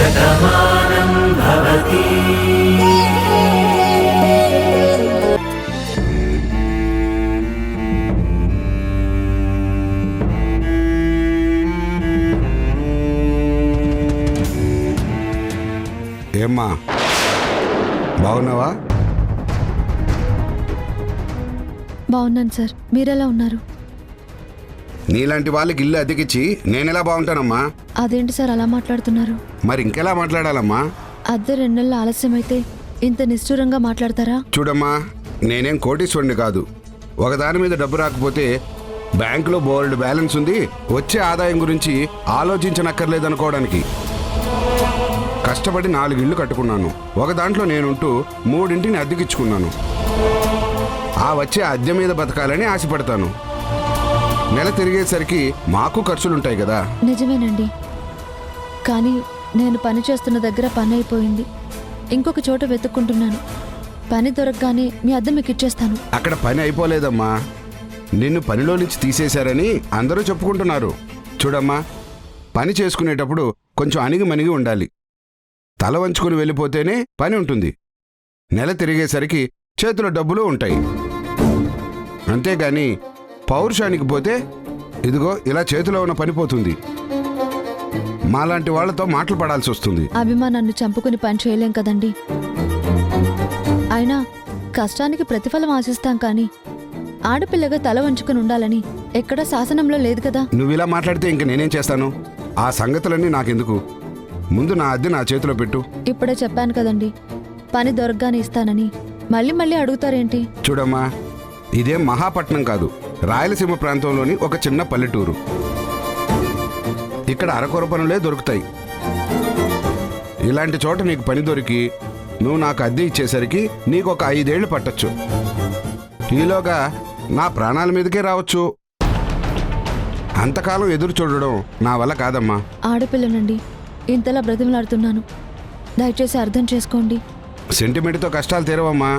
శతమానం భవతి. ఏమ్మా బాగున్నావా? బాగున్నాను సార్, మీరెలా ఉన్నారు? నీలాంటి వాళ్ళకి ఇల్లు అద్దెకిచ్చి నేనెలా బాగుంటానమ్మా? అదేంటి సార్ అలా మాట్లాడుతున్నారు? మరి ఇంకెలా మాట్లాడాలమ్మా? అద్దె 2 నెలల ఆలస్యమైతే ఇంత నిష్ఠూరంగా మాట్లాడతారా? చూడమ్మా, నేనేం కోటీశ్వరుని కాదు. ఒకదాని మీద డబ్బు రాకపోతే బ్యాంకులో బోల్డ్ బ్యాలెన్స్ ఉంది, వచ్చే ఆదాయం గురించి ఆలోచించనక్కర్లేదనుకోవడానికి. కష్టపడి 4 ఇళ్ళు కట్టుకున్నాను. ఒక దాంట్లో నేనుంటూ 3 అద్దెకిచ్చుకున్నాను. ఆ వచ్చే అద్దె మీద బతకాలని ఆశపడతాను. నెల తిరిగేసరికి మాకు ఖర్చులుంటాయి కదా. నిజమేనండి, కానీ నేను పని చేస్తున్న దగ్గర పని అయిపోయింది. ఇంకొక చోట వెతుక్కుంటున్నాను. పని దొరకగానే మీ అద్దె మీకు ఇచ్చేస్తాను. అక్కడ పని అయిపోలేదమ్మా. నిన్ను పనిలో నుంచి తీసేశారని అందరూ చెప్పుకుంటున్నారు. చూడమ్మా, పని చేసుకునేటప్పుడు కొంచెం అణిగిమణిగి ఉండాలి. తల వంచుకుని వెళ్ళిపోతేనే పని ఉంటుంది. నెల తిరిగేసరికి చేతిలో డబ్బులు ఉంటాయి. అంతేగాని పౌరుషానికి పోతే ఇదిగో ఇలా చేతిలో ఉన్న పని పోతుంది. మాలాంటి వాళ్లతో మాటలు పడాల్సి వస్తుంది. అభిమానాన్ని చంపుకుని పని చేయలేం కదండి. అయినా కష్టానికి ప్రతిఫలం ఆశిస్తాం, కానీ ఆడపిల్లగా తల వంచుకుని ఉండాలని ఎక్కడా శాసనంలో లేదు కదా. నువ్వు ఇలా మాట్లాడితే ఇంక నేనేం చేస్తాను? ఆ సంగతులన్నీ నాకెందుకు? ముందు నా అద్దె నా చేతిలో పెట్టు. ఇప్పుడే చెప్పాను కదండి, పని దొరకగానే ఇస్తానని. మళ్ళీ మళ్ళీ అడుగుతారేంటి? చూడమ్మా, ఇదేం మహాపట్నం కాదు, రాయలసీమ ప్రాంతంలోని ఒక చిన్న పల్లెటూరు. ఇక్కడ అరకొర పనులే దొరుకుతాయి. ఇలాంటి చోట నీకు పని దొరికి నువ్వు నాకు అద్దె ఇచ్చేసరికి నీకు ఒక 5 ఏళ్ళు పట్టచ్చు. ఈలోగా నా ప్రాణాల మీదకే రావచ్చు. అంతకాలం ఎదురు చూడడం నా వల్ల కాదమ్మా. ఆడపిల్లనండి, ఇంతలా బ్రతిమలాడుతున్నాను, దయచేసి అర్థం చేసుకోండి. సెంటిమెంట్తో కష్టాలు తీరవమ్మా.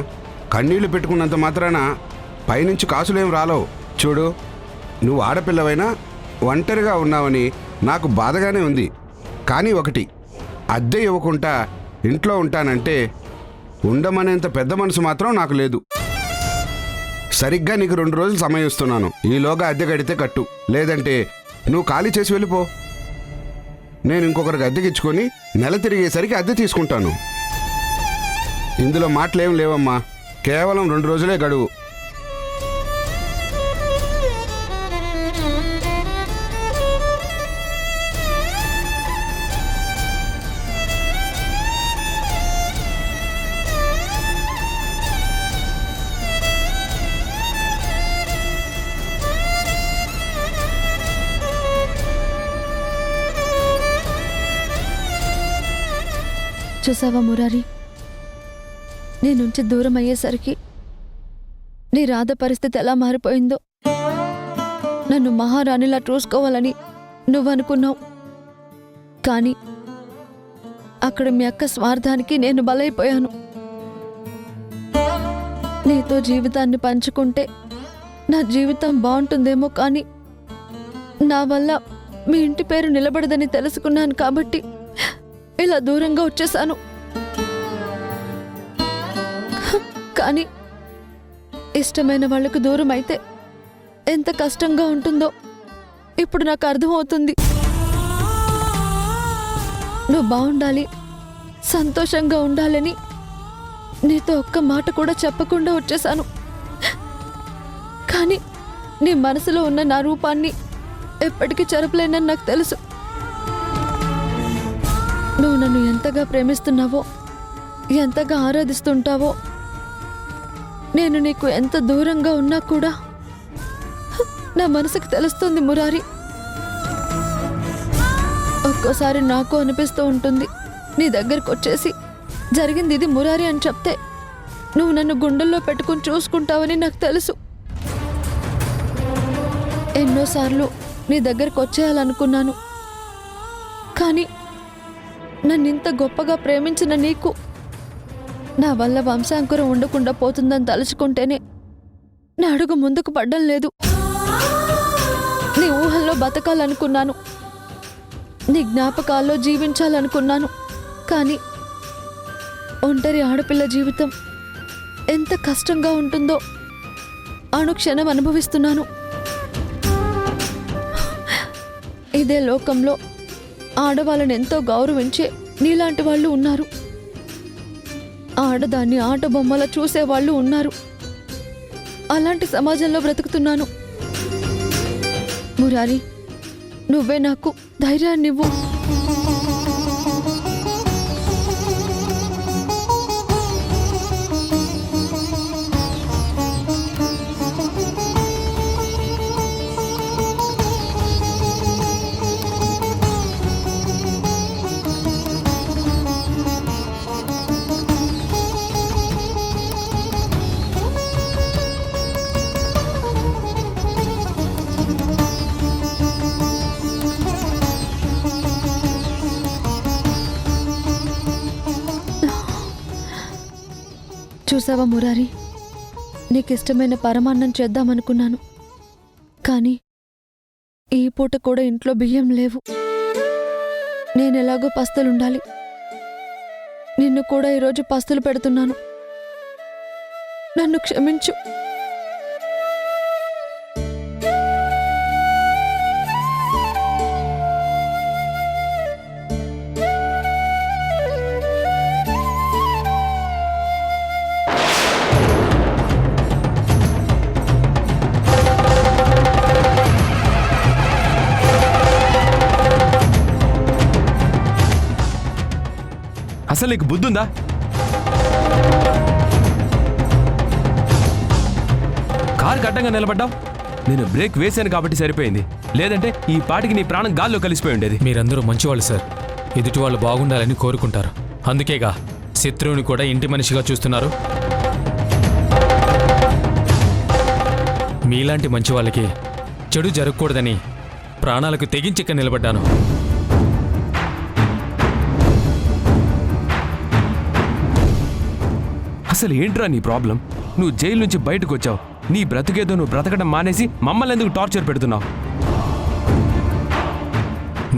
కన్నీళ్లు పెట్టుకున్నంత మాత్రాన పైనుంచి కాసులేం రాలవు. చూడు, నువ్వు ఆడపిల్లవైనా ఒంటరిగా ఉన్నావని నాకు బాధగానే ఉంది. కానీ ఒకటి, అద్దె ఇవ్వకుండా ఇంట్లో ఉంటానంటే ఉండమనేంత పెద్ద మనసు మాత్రం నాకు లేదు. సరిగ్గా నీకు 2 రోజులు సమయం ఇస్తున్నాను. ఈలోగా అద్దె కడితే కట్టు, లేదంటే నువ్వు ఖాళీ చేసి వెళ్ళిపో. నేను ఇంకొకరికి అద్దెకిచ్చుకొని నెల తిరిగేసరికి అద్దె తీసుకుంటాను. ఇందులో మాటలేం లేవమ్మా. కేవలం 2 రోజులే గడువు. చూసావా మురారి, నీ నుంచి దూరం అయ్యేసరికి నీ రాధ పరిస్థితి ఎలా మారిపోయిందో. నన్ను మహారాణిలా చూసుకోవాలని నువ్వనుకున్నావు, కానీ అక్కడ మీ అక్క స్వార్థానికి నేను బలైపోయాను. నీతో జీవితాన్ని పంచుకుంటే నా జీవితం బాగుంటుందేమో, కానీ నా వల్ల మీ ఇంటి పేరు నిలబడదని తెలుసుకున్నాను కాబట్టి ఇలా దూరంగా వచ్చేసాను. కానీ ఇష్టమైన వాళ్లకు దూరం అయితే ఎంత కష్టంగా ఉంటుందో ఇప్పుడు నాకు అర్థమవుతుంది. నువ్వు బాగుండాలి, సంతోషంగా ఉండాలని నీతో ఒక్క మాట కూడా చెప్పకుండా వచ్చేసాను. కానీ నీ మనసులో ఉన్న నా రూపాన్ని ఎప్పటికీ చెరపలేనని నాకు తెలుసు. నువ్వు నన్ను ఎంతగా ప్రేమిస్తున్నావో, ఎంతగా ఆరాధిస్తుంటావో, నేను నీకు ఎంత దూరంగా ఉన్నా కూడా నా మనసుకు తెలుస్తుంది మురారి. ఒక్కోసారి నాకు అనిపిస్తూ ఉంటుంది, నీ దగ్గరకు వచ్చేసి జరిగింది ఇది మురారి అని చెప్తే నువ్వు నన్ను గుండెల్లో పెట్టుకుని చూసుకుంటావని నాకు తెలుసు. ఎన్నోసార్లు నీ దగ్గరకు వచ్చేయాలనుకున్నాను, కానీ నన్నింత గొప్పగా ప్రేమించిన నీకు నా వల్ల వంశాంకురం ఉండకుండా పోతుందని తలుచుకుంటేనే నా అడుగు ముందుకు పడ్డం లేదు. నీ ఊహల్లో బతకాలనుకున్నాను, నీ జ్ఞాపకాల్లో జీవించాలనుకున్నాను, కానీ ఒంటరి ఆడపిల్ల జీవితం ఎంత కష్టంగా ఉంటుందో అనుక్షణం అనుభవిస్తున్నాను. ఇదే లోకంలో ఆడవాళ్ళని ఎంతో గౌరవించే నీలాంటి వాళ్ళు ఉన్నారు. ఆడదాన్ని ఆట బొమ్మల చూసేవాళ్ళు ఉన్నారు. అలాంటి సమాజంలో బ్రతుకుతున్నాను. మురారి, నువ్వే నాకు ధైర్యాన్నివ్వు. చూసావా మురారి, నీకిష్టమైన పరమాన్నం చేద్దామనుకున్నాను, కానీ ఈ పూట కూడా ఇంట్లో బియ్యం లేవు. నేనెలాగో పస్తులుండాలి. నిన్ను కూడా ఈరోజు పస్తులు పెడుతున్నాను. నన్ను క్షమించు. అసలు నీకు బుద్ధుందా? కారు అడ్డంగా నిలబడ్డావు. నేను బ్రేక్ వేశాను కాబట్టి సరిపోయింది, లేదంటే ఈ పాటికి నీ ప్రాణం గాల్లో కలిసిపోయి ఉండేది. మీరందరూ మంచివాళ్ళు సార్. ఎదుటి వాళ్ళు బాగుండాలని కోరుకుంటారు. అందుకేగా శత్రువుని కూడా ఇంటి మనిషిగా చూస్తున్నారు. మీలాంటి మంచి వాళ్ళకి చెడు జరగకూడదని ప్రాణాలకు తెగించిక్క నిలబడ్డాను. అసలు ఏంట్రా నీ ప్రాబ్లం? నువ్వు జైలు నుంచి బయటకు వచ్చావు. నీ బ్రతుకేదో నువ్వు బ్రతకడం మానేసి మమ్మల్ని ఎందుకు టార్చర్ పెడుతున్నావు?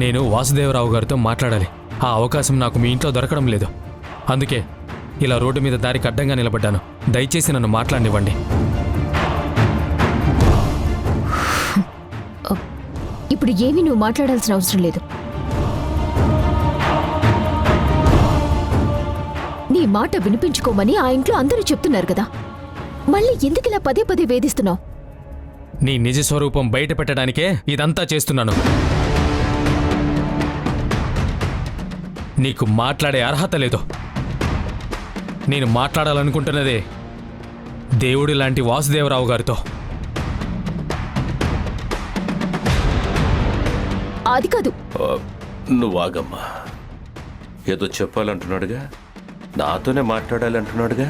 నేను వాసుదేవరావు గారితో మాట్లాడాలి. ఆ అవకాశం నాకు మీ ఇంట్లో దొరకడం లేదు. అందుకే ఇలా రోడ్డు మీద దారికి అడ్డంగా నిలబడ్డాను. దయచేసి నన్ను మాట్లాడనివ్వండి. ఇప్పుడు ఏమీ నువ్వు మాట్లాడాల్సిన అవసరం లేదు. నీ మాట వినిపించుకోమని ఆ ఇంట్లో అందరూ చెప్తున్నారు కదా, మళ్ళీ ఎందుకిలా పదే పదే వేధిస్తున్నావు? నీ నిజ స్వరూపం బయట పెట్టడానికే ఇదంతా చేస్తున్నాను. నీకు మాట్లాడే అర్హత లేదు. నేను మాట్లాడాలనుకుంటున్నదే దేవుడి లాంటి వాసుదేవరావు గారితో. అది కాదు. నువ్వు ఆగమ్మా. ఏదో చెప్పాలంటున్నాడుగా, నాతోనే మాట్లాడాలంటున్నాడుగా.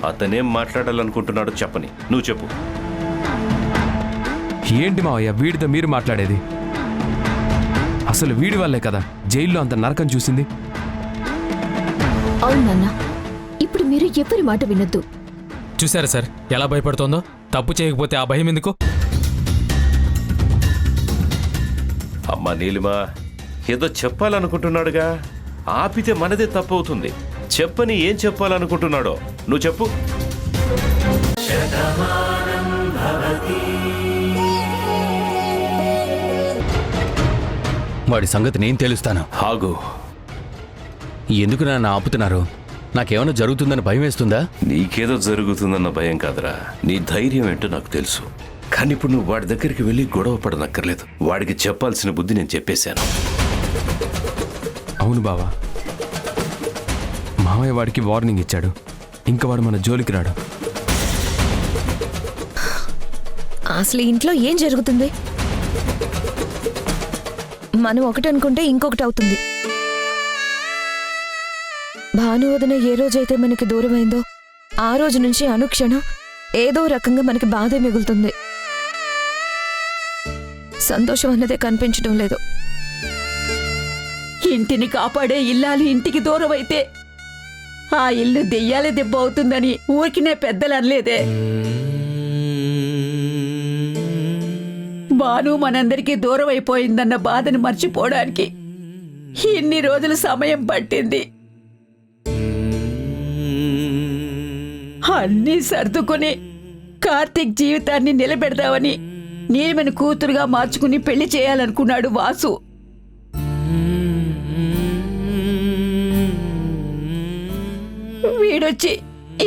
అతనేం మాట్లాడాలనుకుంటున్నాడో చెప్పని నువ్వు చెప్పు. ఏంటి మావయ్య వీడితో మీరు మాట్లాడేది? అసలు వీడి వల్లే కదా జైల్లో అంత నరకం చూసింది. అవునన్నా, ఇప్పుడు మీరు ఎవరి మాట వినొద్దు. చూసారా సార్ ఎలా భయపడుతోందో? తప్పు చేయకపోతే ఆ భయం ఎందుకు? అమ్మా నీలిమా, ఏదో చెప్పాలనుకుంటున్నాడుగా, ఆపితే మనదే తప్పవుతుంది. చెప్పని ఏం చెప్పాలనుకుంటున్నాడో నువ్వు చెప్పు. వాడి సంగతి నేను తెలుస్తాను. ఆగు. ఎందుకు నన్ను ఆపుతున్నారు? నాకేమైనా జరుగుతుందని భయం వేస్తుందా? నీకేదో జరుగుతుందన్న భయం కాదురా, నీ ధైర్యం ఏంటో నాకు తెలుసు. కానీ ఇప్పుడు నువ్వు వాడి దగ్గరికి వెళ్ళి గొడవ పడనక్కర్లేదు. వాడికి చెప్పాల్సిన బుద్ధి నేను చెప్పేశాను. అవును బావా, మావయ్య వాడికి వార్నింగ్ ఇచ్చాడు. ఇంకా వాడు మన జోలికి రాడు. అసలు ఇంట్లో ఏం జరుగుతుంది? మనం ఒకటి అనుకుంటే ఇంకొకటి అవుతుంది. భానువదన ఏ రోజైతే మనకి దూరమైందో ఆ రోజు నుంచి అనుక్షణం ఏదో రకంగా మనకి బాధే మిగులుతుంది. సంతోషం అన్నదే కనిపించడం లేదు. ఇంటిని కాపాడే ఇల్లాలు ఇంటికి దూరం అయితే ఆ ఇల్లు దెయ్యాల దెబ్బ అవుతుందని ఊరికినే పెద్దలు అనలేదే. బాను మనందరికీ దూరం అయిపోయిందన్న బాధను మర్చిపోవడానికి ఇన్ని రోజులు సమయం పట్టింది. అన్నీ సర్దుకొని కార్తీక్ జీవితాన్ని నిలబెడదామని నీలిమని కూతురుగా మార్చుకుని పెళ్లి చేయాలనుకున్నాడు వాసు. వీడొచ్చి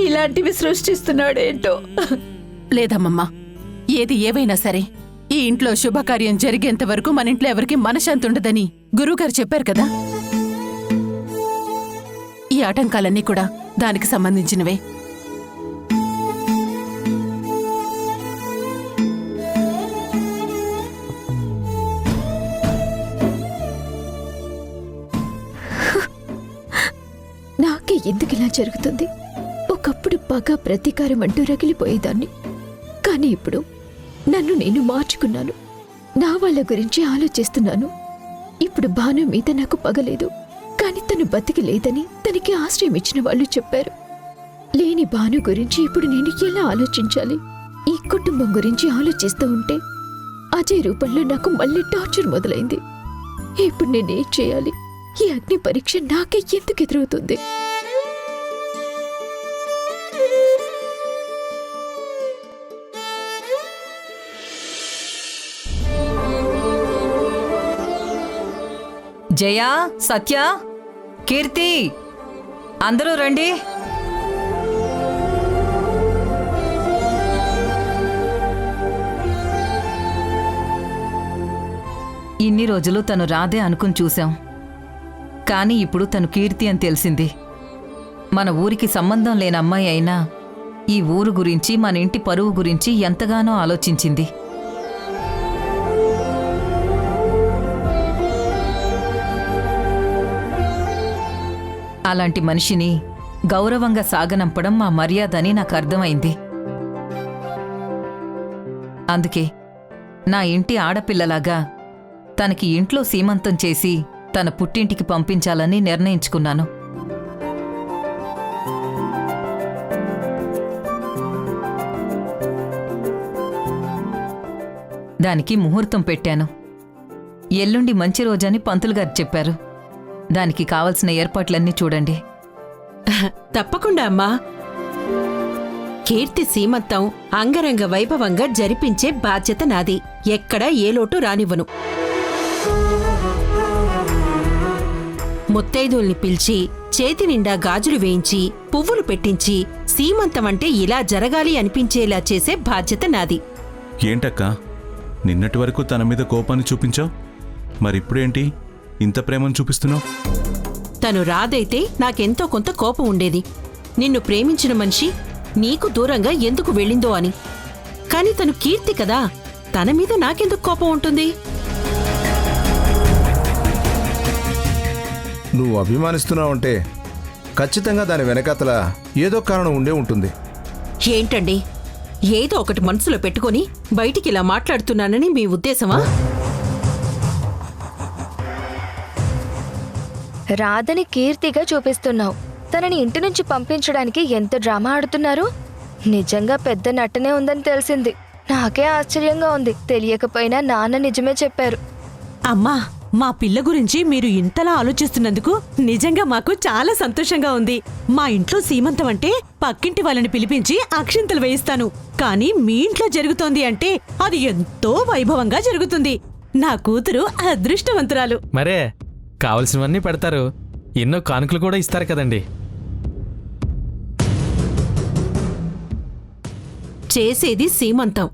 ఇలాంటివి సృష్టిస్తున్నాడేంటో. లేదమ్మమ్మా, ఏది ఏవైనా సరే ఈ ఇంట్లో శుభకార్యం జరిగేంత వరకు మన ఇంట్లో ఎవరికి మనశ్శాంతి ఉండదని గురువుగారు చెప్పారు కదా. ఈ ఆటంకాలన్నీ కూడా దానికి సంబంధించినవే. నాకే ఎందుకు ఇలా జరుగుతుంది? ఒకప్పుడు పగ ప్రతీకారం అంటూ రగిలిపోయేదాన్ని, కానీ ఇప్పుడు నన్ను నేను మార్చుకున్నాను. నా వాళ్ళ గురించి ఆలోచిస్తున్నాను. ఇప్పుడు భాను మీద నాకు పగలేదు, కానీ తను బతికి లేదని తనకి ఆశ్రయం ఇచ్చిన వాళ్ళు చెప్పారు. లేని భాను గురించి ఇప్పుడు నేను ఎలా ఆలోచించాలి? ఈ కుటుంబం గురించి ఆలోచిస్తూ ఉంటే అజయ్ రూపంలో నాకు మళ్ళీ టార్చర్ మొదలైంది. ఇప్పుడు నేనేం చేయాలి? ఈ అగ్ని పరీక్ష నాకే ఎందుకు ఎదురవుతుంది? జయా, సత్య, కీర్తి, అందరూ రండి. ఇన్ని రోజులు తను రాదే అనుకుని చూశాం, కానీ ఇప్పుడు తను కీర్తి అని తెలిసింది. మన ఊరికి సంబంధం లేని అమ్మాయి అయినా ఈ ఊరు గురించి, మన ఇంటి పరువు గురించి ఎంతగానో ఆలోచించింది. అలాంటి మనిషిని గౌరవంగా సాగనంపడం మా మర్యాద అని నాకు అర్థమైంది. అందుకే నా ఇంటి ఆడపిల్లలాగా తనకి ఇంట్లో సీమంతం చేసి తన పుట్టింటికి పంపించాలని నిర్ణయించుకున్నాను. దానికి ముహూర్తం పెట్టాను. ఎల్లుండి మంచి రోజని పంతులుగారు చెప్పారు. దానికి కావలసిన ఏర్పాట్లన్నీ చూడండి. తప్పకుండా అమ్మా. కీర్తి సీమంతం అంగరంగ వైభవంగా జరిపించే బాధ్యత నాది. ఎక్కడా ఏ లోటు రానివ్వను. ముత్తైదుల్ని పిలిచి చేతి నిండా గాజులు వేయించి పువ్వులు పెట్టించి సీమంతం అంటే ఇలా జరగాలి అనిపించేలా చేసే బాధ్యత నాది. ఏంటక్క, నిన్నటి వరకు తన మీద కోపాన్ని చూపించావు, మరిప్పుడేంటి ఇంత ప్రేమను చూపిస్తున్నావు? తను రాదైతే నాకెంతో కొంత కోపం ఉండేది. నిన్ను ప్రేమించిన మనిషి నీకు దూరంగా ఎందుకు వెళ్ళిందో అని. కాని తను కీర్తి కదా, తన మీద నాకెందుకు కోపం ఉంటుంది? నువ్వు అభిమానిస్తున్నావంటే ఖచ్చితంగా దాని వెనకాతల ఏదో కారణం ఉండే ఉంటుంది. ఏంటండి, ఏదో ఒకటి మనసులో పెట్టుకుని బయటికి ఇలా మాట్లాడుతున్నానని మీ ఉద్దేశమా? రాధని కీర్తిగా చూపిస్తున్నావు. తనని ఇంటి నుంచి పంపించడానికి ఎంత డ్రామా ఆడుతున్నారు. నిజంగా పెద్ద నటనే ఉందని తెలిసింది. నాకే ఆశ్చర్యంగా ఉంది. తెలియకపోయినా నాన్న నిజమే చెప్పారు. అమ్మా, మా పిల్ల గురించి మీరు ఇంతలా ఆలోచిస్తున్నందుకు నిజంగా మాకు చాలా సంతోషంగా ఉంది. మా ఇంట్లో సీమంతం అంటే పక్కింటి వాళ్ళని పిలిపించి అక్షింతలు వేయిస్తాను. కానీ మీ ఇంట్లో జరుగుతోంది అంటే అది ఎంతో వైభవంగా జరుగుతుంది. నా కూతురు అదృష్టవంతురాలు. మరే కావలసినవన్నీ పెడతారు, ఎన్నో కానుకలు కూడా ఇస్తారు కదండి. చేసేది సీమంతం.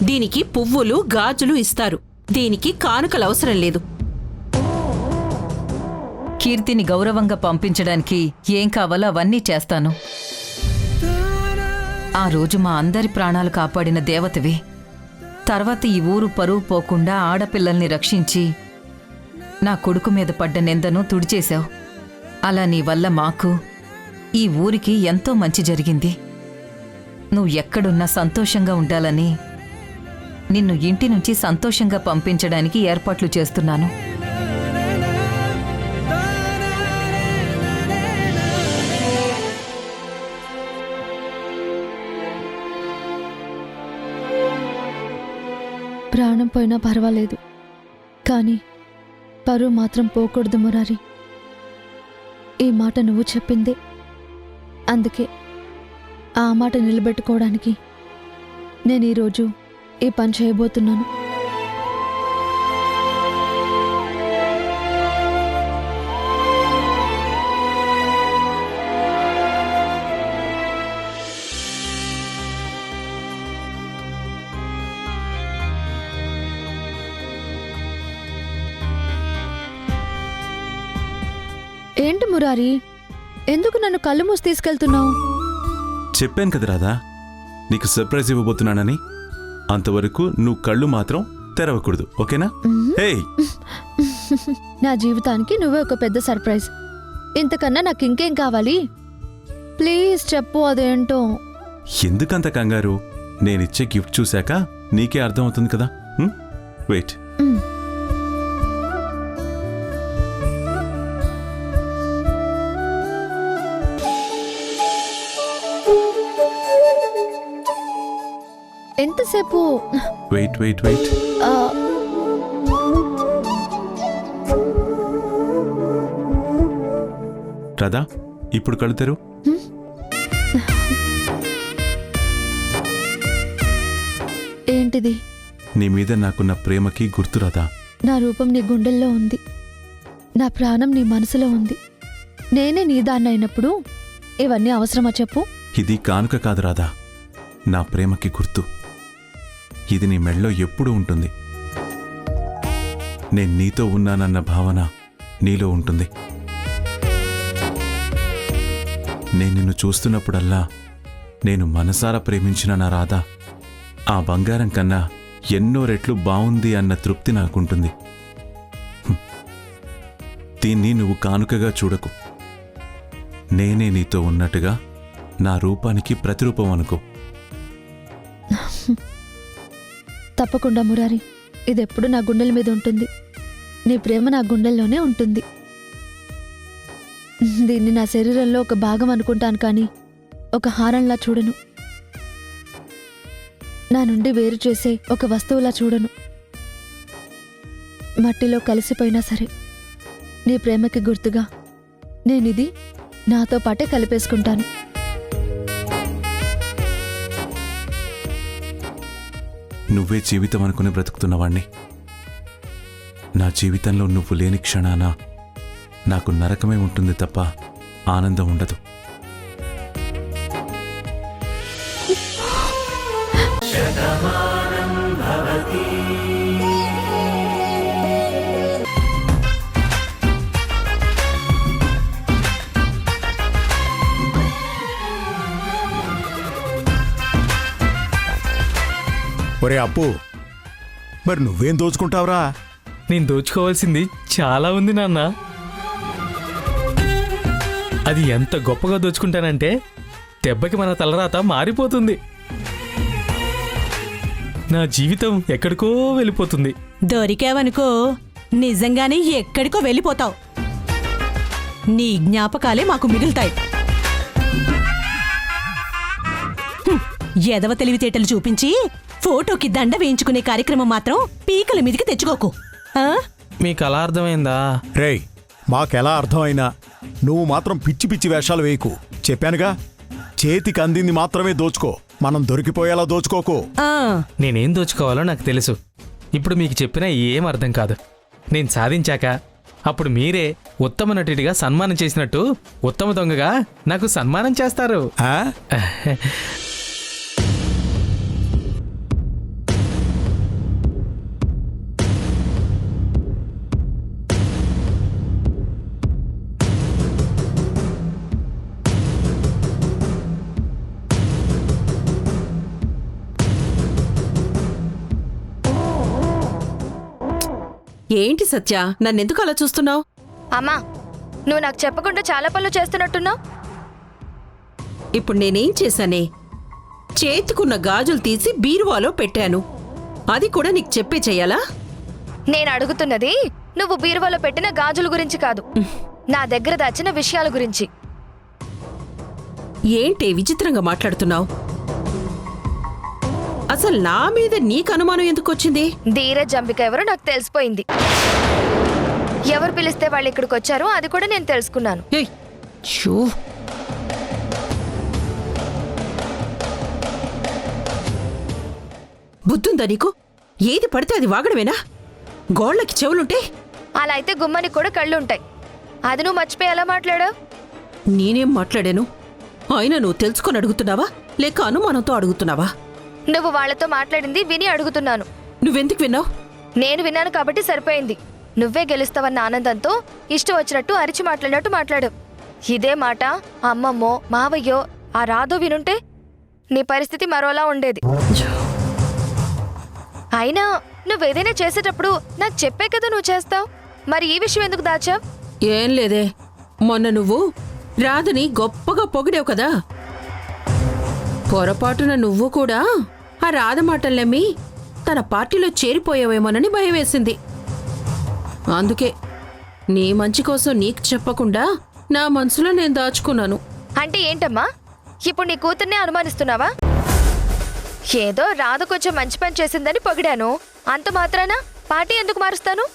దీనికి పువ్వులు గాజులు ఇస్తారు. దీనికి కానుకలు అవసరం లేదు. కీర్తిని గౌరవంగా పంపించడానికి ఏం కావాలో అవన్నీ చేస్తాను. ఆ రోజు మా అందరి ప్రాణాలు కాపాడిన దేవతవి. తర్వాత ఈ ఊరు పరువు పోకుండా ఆడపిల్లల్ని రక్షించి నా కొడుకు మీద పడ్డ నిందను తుడిచేశావు. అలా నీ వల్ల మాకు, ఈ ఊరికి ఎంతో మంచి జరిగింది. నువ్వు ఎక్కడున్నా సంతోషంగా ఉండాలని నిన్ను ఇంటి నుంచి సంతోషంగా పంపించడానికి ఏర్పాట్లు చేస్తున్నాను. ప్రాణం పోయినా పర్వాలేదు, కానీ పరువు మాత్రం పోకూడదు మురారి. ఈ మాట నువ్వు చెప్పిందే. అందుకే ఆ మాట నిలబెట్టుకోవడానికి నేను ఈరోజు ఈ పని చేయబోతున్నాను. ఏంటి మురారి, ఎందుకు నన్ను కళ్ళు మూసి తీసుకెళ్తున్నావు? చెప్పాను కదా రాధా, నీకు సర్ప్రైజ్ ఇవ్వబోతున్నానని. అంతవరకు నువ్వు కళ్ళు మాత్రం తెరవకూడదు, ఓకేనా? హేయ్, నా జీవితానికి నువ్వే ఒక పెద్ద సర్ప్రైజ్. ఇంతకన్నా నాకు ఇంకేం కావాలి? ప్లీజ్ చెప్పు అదేంటో. ఎందుకంత కంగారు? నేనిచ్చే గిఫ్ట్ చూశాక నీకే అర్థమవుతుంది కదా. వెయిట్. ఎంతసేపు? Wait wait wait. రాధా, ఇప్పుడు కళ్ళు తెరు. ఏంటిది? నీ మీద నాకున్న ప్రేమకి గుర్తు రాధా. నా రూపం నీ గుండెల్లో ఉంది, నా ప్రాణం నీ మనసులో ఉంది. నేనే నీ దాన్నైనప్పుడు ఇవన్నీ అవసరమా చెప్పు? ఇది కానుక కాదు రాధా, నా ప్రేమకి గుర్తు. ఇది నీ మెడలో ఎప్పుడూ ఉంటుంది. నేను నీతో ఉన్నానన్న భావన నీలో ఉంటుంది. నేను నిన్ను చూస్తున్నప్పుడల్లా నేను మనసారా ప్రేమించిన నా రాధా ఆ బంగారం కన్నా ఎన్నో రెట్లు బావుంది అన్న తృప్తి నాకుంటుంది. దీన్ని నువ్వు కానుకగా చూడకు. నేనే నీతో ఉన్నట్టుగా నా రూపానికి ప్రతిరూపం అనుకో. తప్పకుండా మురారి, ఇదెప్పుడు నా గుండెల మీద ఉంటుంది. నీ ప్రేమ నా గుండెల్లోనే ఉంటుంది. దీన్ని నా శరీరంలో ఒక భాగం అనుకుంటాను, కానీ ఒక హారంలా చూడను. నా నుండి వేరు చేసే ఒక వస్తువులా చూడను. మట్టిలో కలిసిపోయినా సరే నీ ప్రేమకి గుర్తుగా నేనిది నాతో పాటే కలిపేసుకుంటాను. నువ్వే జీవితం అనుకుని బ్రతుకుతున్నవాణ్ణి. నా జీవితంలో నువ్వు లేని క్షణాన నాకు నరకమే ఉంటుంది తప్ప ఆనందం ఉండదు. ఒరే అప్పు, మరి నువ్వేం దోచుకుంటావురా? నేను దోచుకోవాల్సింది చాలా ఉంది నాన్న. అది ఎంత గొప్పగా దోచుకుంటానంటే దెబ్బకి మన తలరాత మారిపోతుంది. నా జీవితం ఎక్కడికో వెళ్ళిపోతుంది. దొరికావనుకో నిజంగానే ఎక్కడికో వెళ్ళిపోతావు. నీ జ్ఞాపకాలే మాకు మిగులుతాయి. ఎదవ తెలివితేటలు చూపించి ఫోటోకి దండ వేయించుకునే కార్యక్రమం మాత్రం పీకల మీదికి తెచ్చుకోకు. మీకు అలా అర్థమైందా? రేయ్, మాకెలా అర్థమైనా నువ్వు మాత్రం పిచ్చి పిచ్చి వేషాలు వేయకు. చెప్పానుగా, చేతికి అందింది మాత్రమే దోచుకో. మనం దొరికిపోయేలా దోచుకోకు. నేనేం దోచుకోవాలో నాకు తెలుసు. ఇప్పుడు మీకు చెప్పినా ఏం అర్థం కాదు. నేను సాధించాక అప్పుడు మీరే ఉత్తమ నటుడిగా సన్మానం చేసినట్టు ఉత్తమ దొంగగా నాకు సన్మానం చేస్తారు. ఏంటి సత్య, నన్నెందుకు అలా చూస్తున్నావు? అమ్మా, నువ్వు నాకు చెప్పకుండా చాలా పనులు చేస్తున్నట్టున్నావు. ఇప్పుడు నేనేం చేశానే? చేతికున్న గాజులు తీసి బీరువాలో పెట్టాను. అది కూడా నీకు చెప్పే చెయ్యాలా? నేను అడుగుతున్నది నువ్వు బీరువాలో పెట్టిన గాజుల గురించి కాదు, నా దగ్గర దాచిన విషయాల గురించి. ఏంటే విచిత్రంగా మాట్లాడుతున్నావు? అసలు నా మీద నీకు అనుమానం ఎందుకు వచ్చింది? ధీరజ్ అంబిక ఎవరో నాకు తెలిసిపోయింది. ఎవరు పిలిస్తే వాళ్ళు ఇక్కడికి వచ్చారో అది కూడా నేను తెలుసుకున్నాను. బుద్ధుందా నీకు? ఏది పడితే అది వాగడమేనా? గోళ్లకి చెవులుంటే అలా అయితే గుమ్మానికి కూడా కళ్ళుంటాయి. అది నువ్వు మర్చిపోయి ఎలా మాట్లాడావు? నేనేం మాట్లాడాను? అయినా నువ్వు తెలుసుకొని అడుగుతున్నావా లేక అనుమానంతో అడుగుతున్నావా? నువ్వు వాళ్లతో మాట్లాడింది విని అడుగుతున్నాను. నువ్వెందుకు విన్నావు? నేను విన్నాను కాబట్టి సరిపోయింది. నువ్వే గెలుస్తావన్న ఆనందంతో ఇష్టం వచ్చినట్టు అరిచి మాట్లాడినట్టు మాట్లాడావు. ఇదే మాట అమ్మమ్మో మావయ్యో ఆ రాధో వినుంటే నీ పరిస్థితి మరోలా ఉండేది. అయినా నువ్వేదైనా చేసేటప్పుడు నాకు చెప్పే కదా నువ్వు చేస్తావు. మరి ఈ విషయం ఎందుకు దాచావు? ఏం లేదే, మొన్న నువ్వు రాధని గొప్పగా పొగిడావు కదా. పొరపాటున నువ్వు కూడా ఆ రాధ మాటలు నమ్మి తన పార్టీలో చేరిపోయావేమోనని భయం వేసింది. అందుకే నీ మంచి కోసం నీకు చెప్పకుండా నా మనసులో నేను దాచుకున్నాను. అంటే ఏంటమ్మా, ఇప్పుడు నీ కూతుర్నే అనుమానిస్తున్నావా? ఏదో రాధ కొంచెం మంచి పని చేసిందని పొగిడాను, అంత మాత్రాన పార్టీ ఎందుకు మారుస్తాను?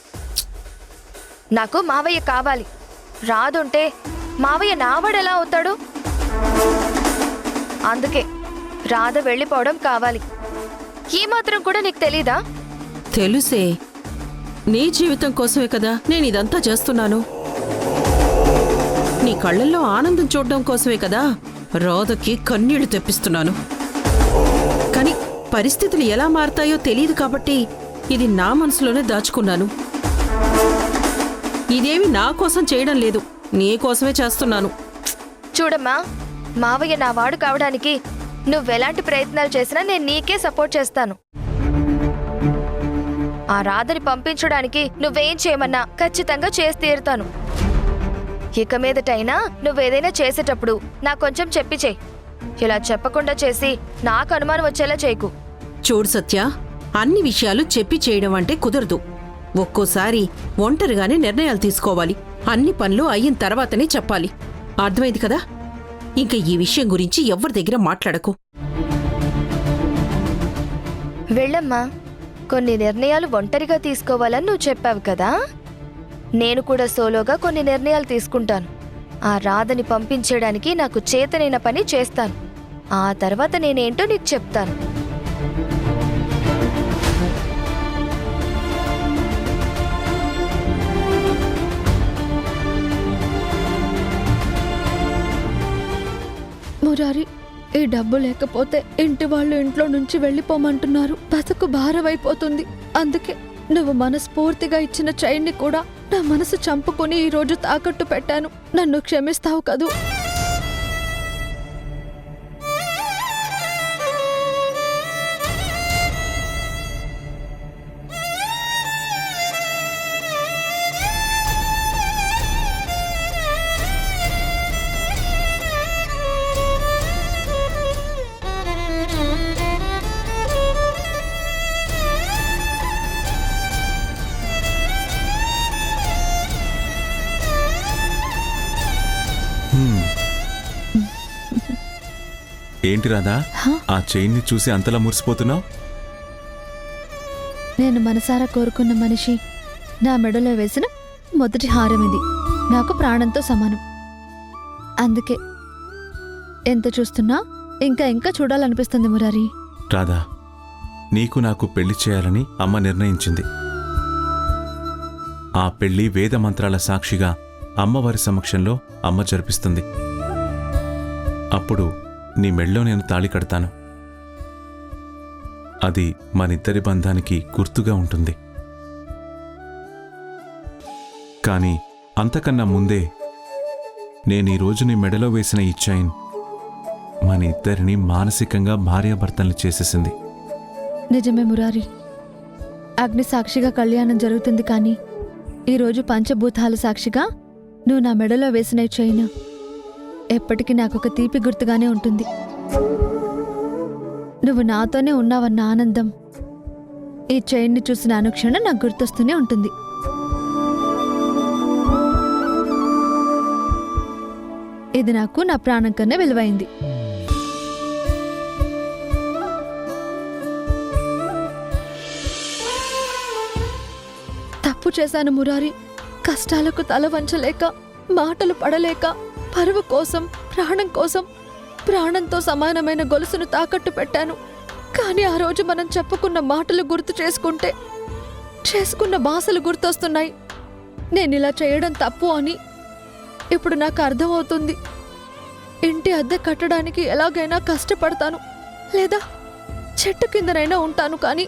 నాకు మావయ్య కావాలి. రాదుంటే మావయ్య నావాడెలా అవుతాడు? అందుకే రాధ వెళ్ళిపోవడం కావాలి. ఈ మాత్రం కూడా నీకు తెలీదా? తెలుసే, నీ జీవితం కోసమే కదా నేను ఇదంతా చేస్తున్నాను. నీ కళ్ళల్లో ఆనందం చూడడం కోసమే కదా రాధకి కన్నీళ్లు తెప్పిస్తున్నాను. కానీ పరిస్థితులు ఎలా మారతాయో తెలియదు కాబట్టి ఇది నా మనసులోనే దాచుకున్నాను. ఇదేమి నా కోసం చేయడం లేదు, నీ కోసమే చేస్తున్నాను. చూడమ్మా, మావయ్య నా వాడు కావడానికి నువ్వెలాంటి ప్రయత్నాలు చేసినా నేను నీకే సపోర్ట్ చేస్తాను. ఆ రాధని పంపించడానికి నువ్వేం చేయమన్నా ఖచ్చితంగా చేసి తీరుతాను. ఇక మీదటైనా నువ్వేదైనా చేసేటప్పుడు నాకు కొంచెం చెప్పి చెయ్యి. ఇలా చెప్పకుండా చేసి నాకు అనుమానం వచ్చేలా చేయకు. చూడు సత్య, అన్ని విషయాలు చెప్పి చేయడం అంటే కుదరదు. ఒక్కోసారి ఒంటరిగానే నిర్ణయాలు తీసుకోవాలి. అన్ని పనులు అయిన తర్వాతనే చెప్పాలి. అర్థమైంది కదా? ఇంకా ఈ విషయం గురించి ఎవరి దగ్గర మాట్లాడకు. వెళ్ళమ్మా, కొన్ని నిర్ణయాలు ఒంటరిగా తీసుకోవాలని నువ్వు చెప్పావు కదా, నేను కూడా సోలోగా కొన్ని నిర్ణయాలు తీసుకుంటాను. ఆ రాధని పంపించేయడానికి నాకు చేతనైన పని చేస్తాను. ఆ తర్వాత నేనేంటో నీకు చెప్తాను. మురారి, ఈ డబ్బు లేకపోతే ఇంటి వాళ్ళు ఇంట్లో నుంచి వెళ్ళిపోమంటున్నారు. బతుకు భారమైపోతుంది. అందుకే నువ్వు మనస్ఫూర్తిగా ఇచ్చిన చైన్ని కూడా నా మనసు చంపుకుని ఈ రోజు తాకట్టు పెట్టాను. నన్ను క్షమిస్తావు కదూ? ఏంటి రాధా, ఆ చైన్ని చూసి అంతలా మురిసిపోతున్నావు? నేను మనసారా కోరుకున్న మనిషి నా మెడలో వేసిన మొదటి హారం ఇది. నాకు ప్రాణంతో సమానం. అందుకే ఎంత చూస్తున్నా ఇంకా ఇంకా చూడాలనిపిస్తుంది మురారి. రాధా, నీకు నాకు పెళ్లి చేయాలని అమ్మ నిర్ణయించింది. ఆ పెళ్లి వేద మంత్రాల సాక్షిగా అమ్మవారి సమక్షంలో అమ్మ జరిపిస్తుంది. అప్పుడు నీ మెళ్ళో నేను తాళి కడతాను. అది మనిద్దరి బంధానికి గుర్తుగా ఉంటుంది. కానీ అంతకన్నా ముందే నేనీరోజు నీ మెడలో వేసిన ఈ చైన్ మన ఇద్దరిని మానసికంగా భార్యాభర్తల్ని చేసేసింది. నిజమే మురారి, అగ్ని సాక్షిగా కళ్యాణం జరుగుతుంది. కానీ ఈరోజు పంచభూతాల సాక్షిగా నువ్వు నా మెడలో వేసిన ఈ చైన్ ఎప్పటికీ నాకొక తీపి గుర్తుగానే ఉంటుంది. నువ్వు నాతోనే ఉన్నావన్న ఆనందం ఈ చైన్ని చూసిన అనుక్షణం నాకు గుర్తొస్తూనే ఉంటుంది. ఇది నాకు నా ప్రాణం కన్నా విలువైంది. తప్పు చేశాను మురారి. కష్టాలకు తల వంచలేక, మాటలు పడలేక, పరువు కోసం, ప్రాణం కోసం ప్రాణంతో సమానమైన గొలుసును తాకట్టు పెట్టాను. కానీ ఆ రోజు మనం చెప్పుకున్న మాటలు గుర్తు చేసుకున్న భాషలు గుర్తొస్తున్నాయి. నేను ఇలా చేయడం తప్పు అని ఇప్పుడు నాకు అర్థమవుతుంది. ఇంటి అద్దె కట్టడానికి ఎలాగైనా కష్టపడతాను, లేదా చెట్టు కిందనైనా ఉంటాను. కానీ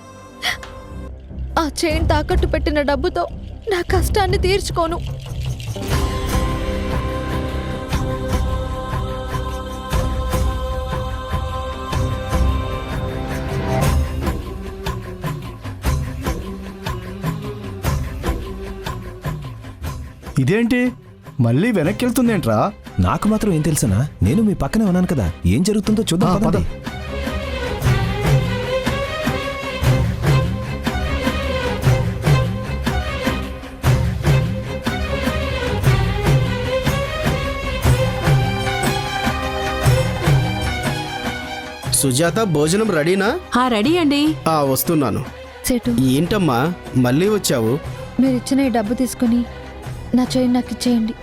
ఆ చైన్ తాకట్టు పెట్టిన డబ్బుతో నా కష్టాన్ని తీర్చుకోను. ఇదేంటి మళ్ళీ వెనక్కి వెళ్తుందేంట్రా? నాకు మాత్రం ఏం తెలుసనా? నేను మీ పక్కనే ఉన్నాను కదా, ఏం జరుగుతుందో చూద్దాం పదండి. సుజాత, భోజనం రెడీనా? రెడీ అండి. వస్తున్నాను. సేటు, ఏంటమ్మా మళ్ళీ వచ్చావు? మీరిచ్చిన ఈ డబ్బు తీసుకుని నా చైన్ నాకు ఇచ్చేయండి.